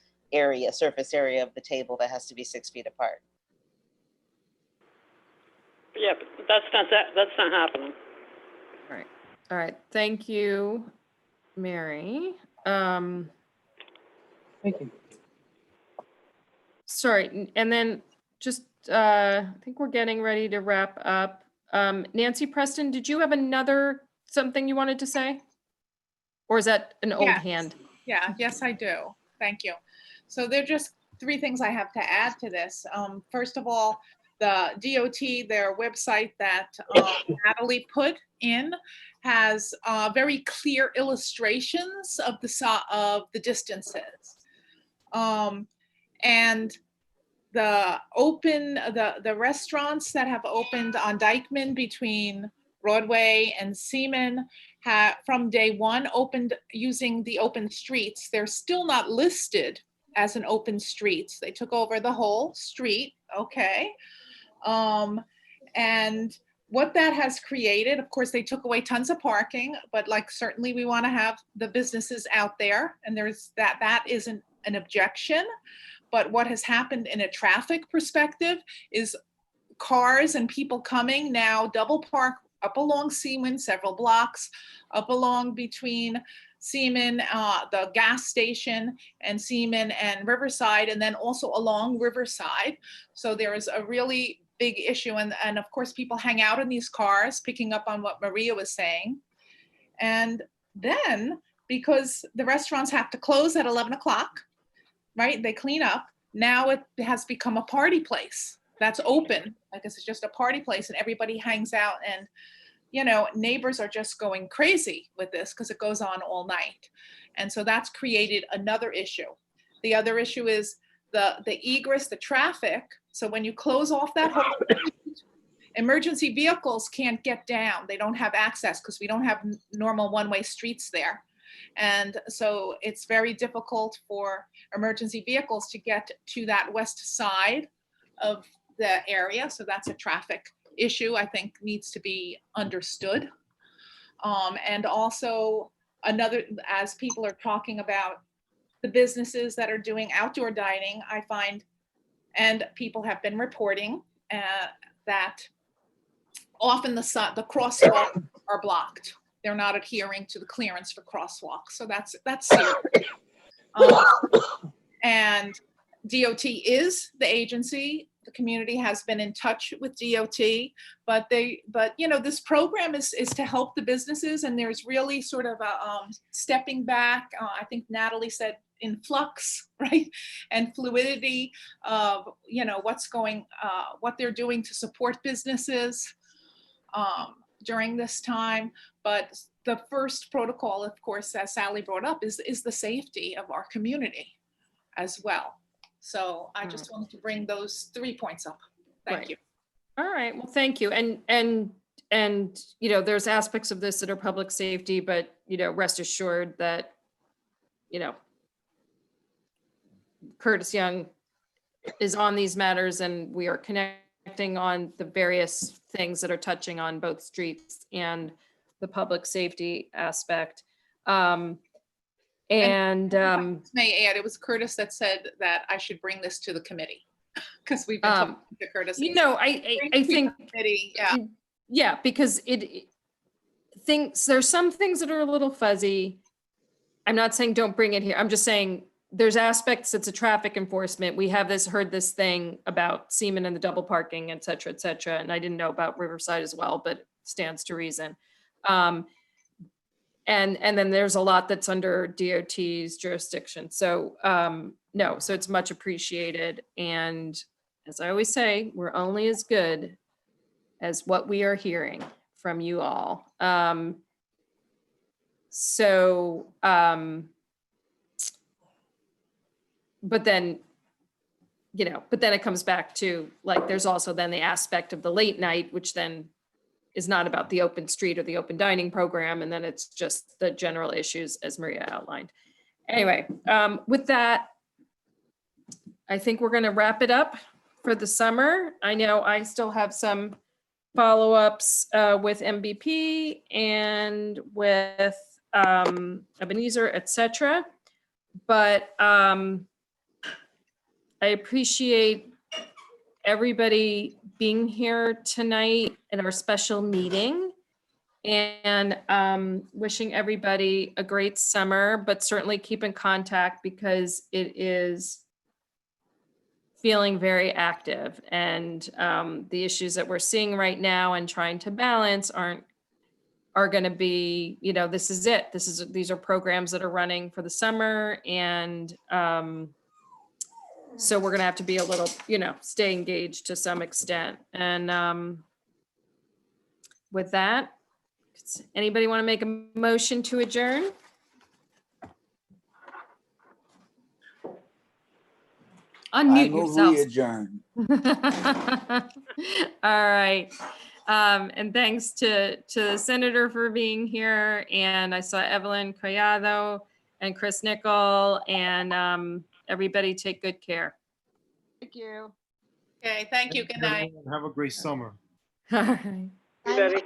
surface area of the table, that has to be 6 feet apart. Yeah, but that's not happening. All right. Thank you, Mary. Thank you. Sorry, and then just, I think we're getting ready to wrap up. Nancy Preston, did you have something you wanted to say? Or is that an old Yes. hand? Yeah, yes, I do. Thank you. So there are just 3 things I have to add to this. First of all, the DOT, their website that Natalie put in, has very clear illustrations of the distances. And the restaurants that have opened on Dyckman between Broadway and Seaman have from day one opened using the open streets. They're still not listed as an open street. They took over the whole street, okay? And what that has created, of course, they took away tons of parking, but like certainly we want to have the businesses out there, and there's that isn't an objection. But what has happened in a traffic perspective is cars and people coming now double park up along Seaman, several blocks, up along between Seaman, the gas station, and Seaman and Riverside, and then also along Riverside. So there is a really big issue. And of course, people hang out in these cars, picking up on what Maria was saying. And then, because the restaurants have to close at 11 o'clock, right? They clean up. Now it has become a party place that's open. I guess it's just a party place and everybody hangs out, and you know, neighbors are just going crazy with this because it goes on all night. And so that's created another issue. The other issue is the egress, the traffic. So when you close off that whole street, emergency vehicles can't get down. They don't have access because we don't have normal one-way streets there. And so it's very difficult for emergency vehicles to get to that west side of the area. So that's a traffic issue I think needs to be understood. And also another, as people are talking about the businesses that are doing outdoor dining, I find, and people have been reporting that often the crosswalks are blocked. They're not adhering to the clearance for crosswalks. So that's serious. And DOT is the agency. The community has been in touch with DOT, but you know, this program is to help the businesses, and there's really sort of a stepping back. I think Natalie said in flux, right? And fluidity of, you know, what they're doing to support businesses during this time. But the first protocol, of course, as Sally brought up, is the safety of our community as well. So I just wanted to bring those 3 points up. Thank you. All right, well, thank you. And, you know, there's aspects of this that are public safety, but, you know, rest assured that, you know, Curtis Young is on these matters, and we are connecting on the various things that are touching on both streets and the public safety aspect. May add, it was Curtis that said that I should bring this to the committee because we've been talking to Curtis. You know, I think, yeah, because there's some things that are a little fuzzy. I'm not saying don't bring it here. I'm just saying there's aspects, it's a traffic enforcement. We have heard this thing about Seaman and the double parking, et cetera, and I didn't know about Riverside as well, but stands to reason. And then there's a lot that's under DOT's jurisdiction. So no, so it's much appreciated. And as I always say, we're only as good as what we are hearing from you all. But then, you know, it comes back to, like, there's also then the aspect of the late night, which then is not about the open street or the open dining program. And then it's just the general issues as Maria outlined. Anyway, with that, I think we're going to wrap it up for the summer. I know I still have some follow-ups with MVP and with Ebenezer, et cetera. But I appreciate everybody being here tonight in our special meeting, and wishing everybody a great summer, but certainly keep in contact because it is feeling very active, and the issues that we're seeing right now and trying to balance are going to be, you know, this is it. These are programs that are running for the summer, and so we're going to have to be a little, you know, stay engaged to some extent. And with that, anybody want to make a motion to adjourn? Unmute yourself. We adjourn. All right. And thanks to the senator for being here. And I saw Evelyn Collado and Chris Nickel and Everybody take good care. Thank you. Okay, thank you. Good night. Have a great summer. All right. Everybody.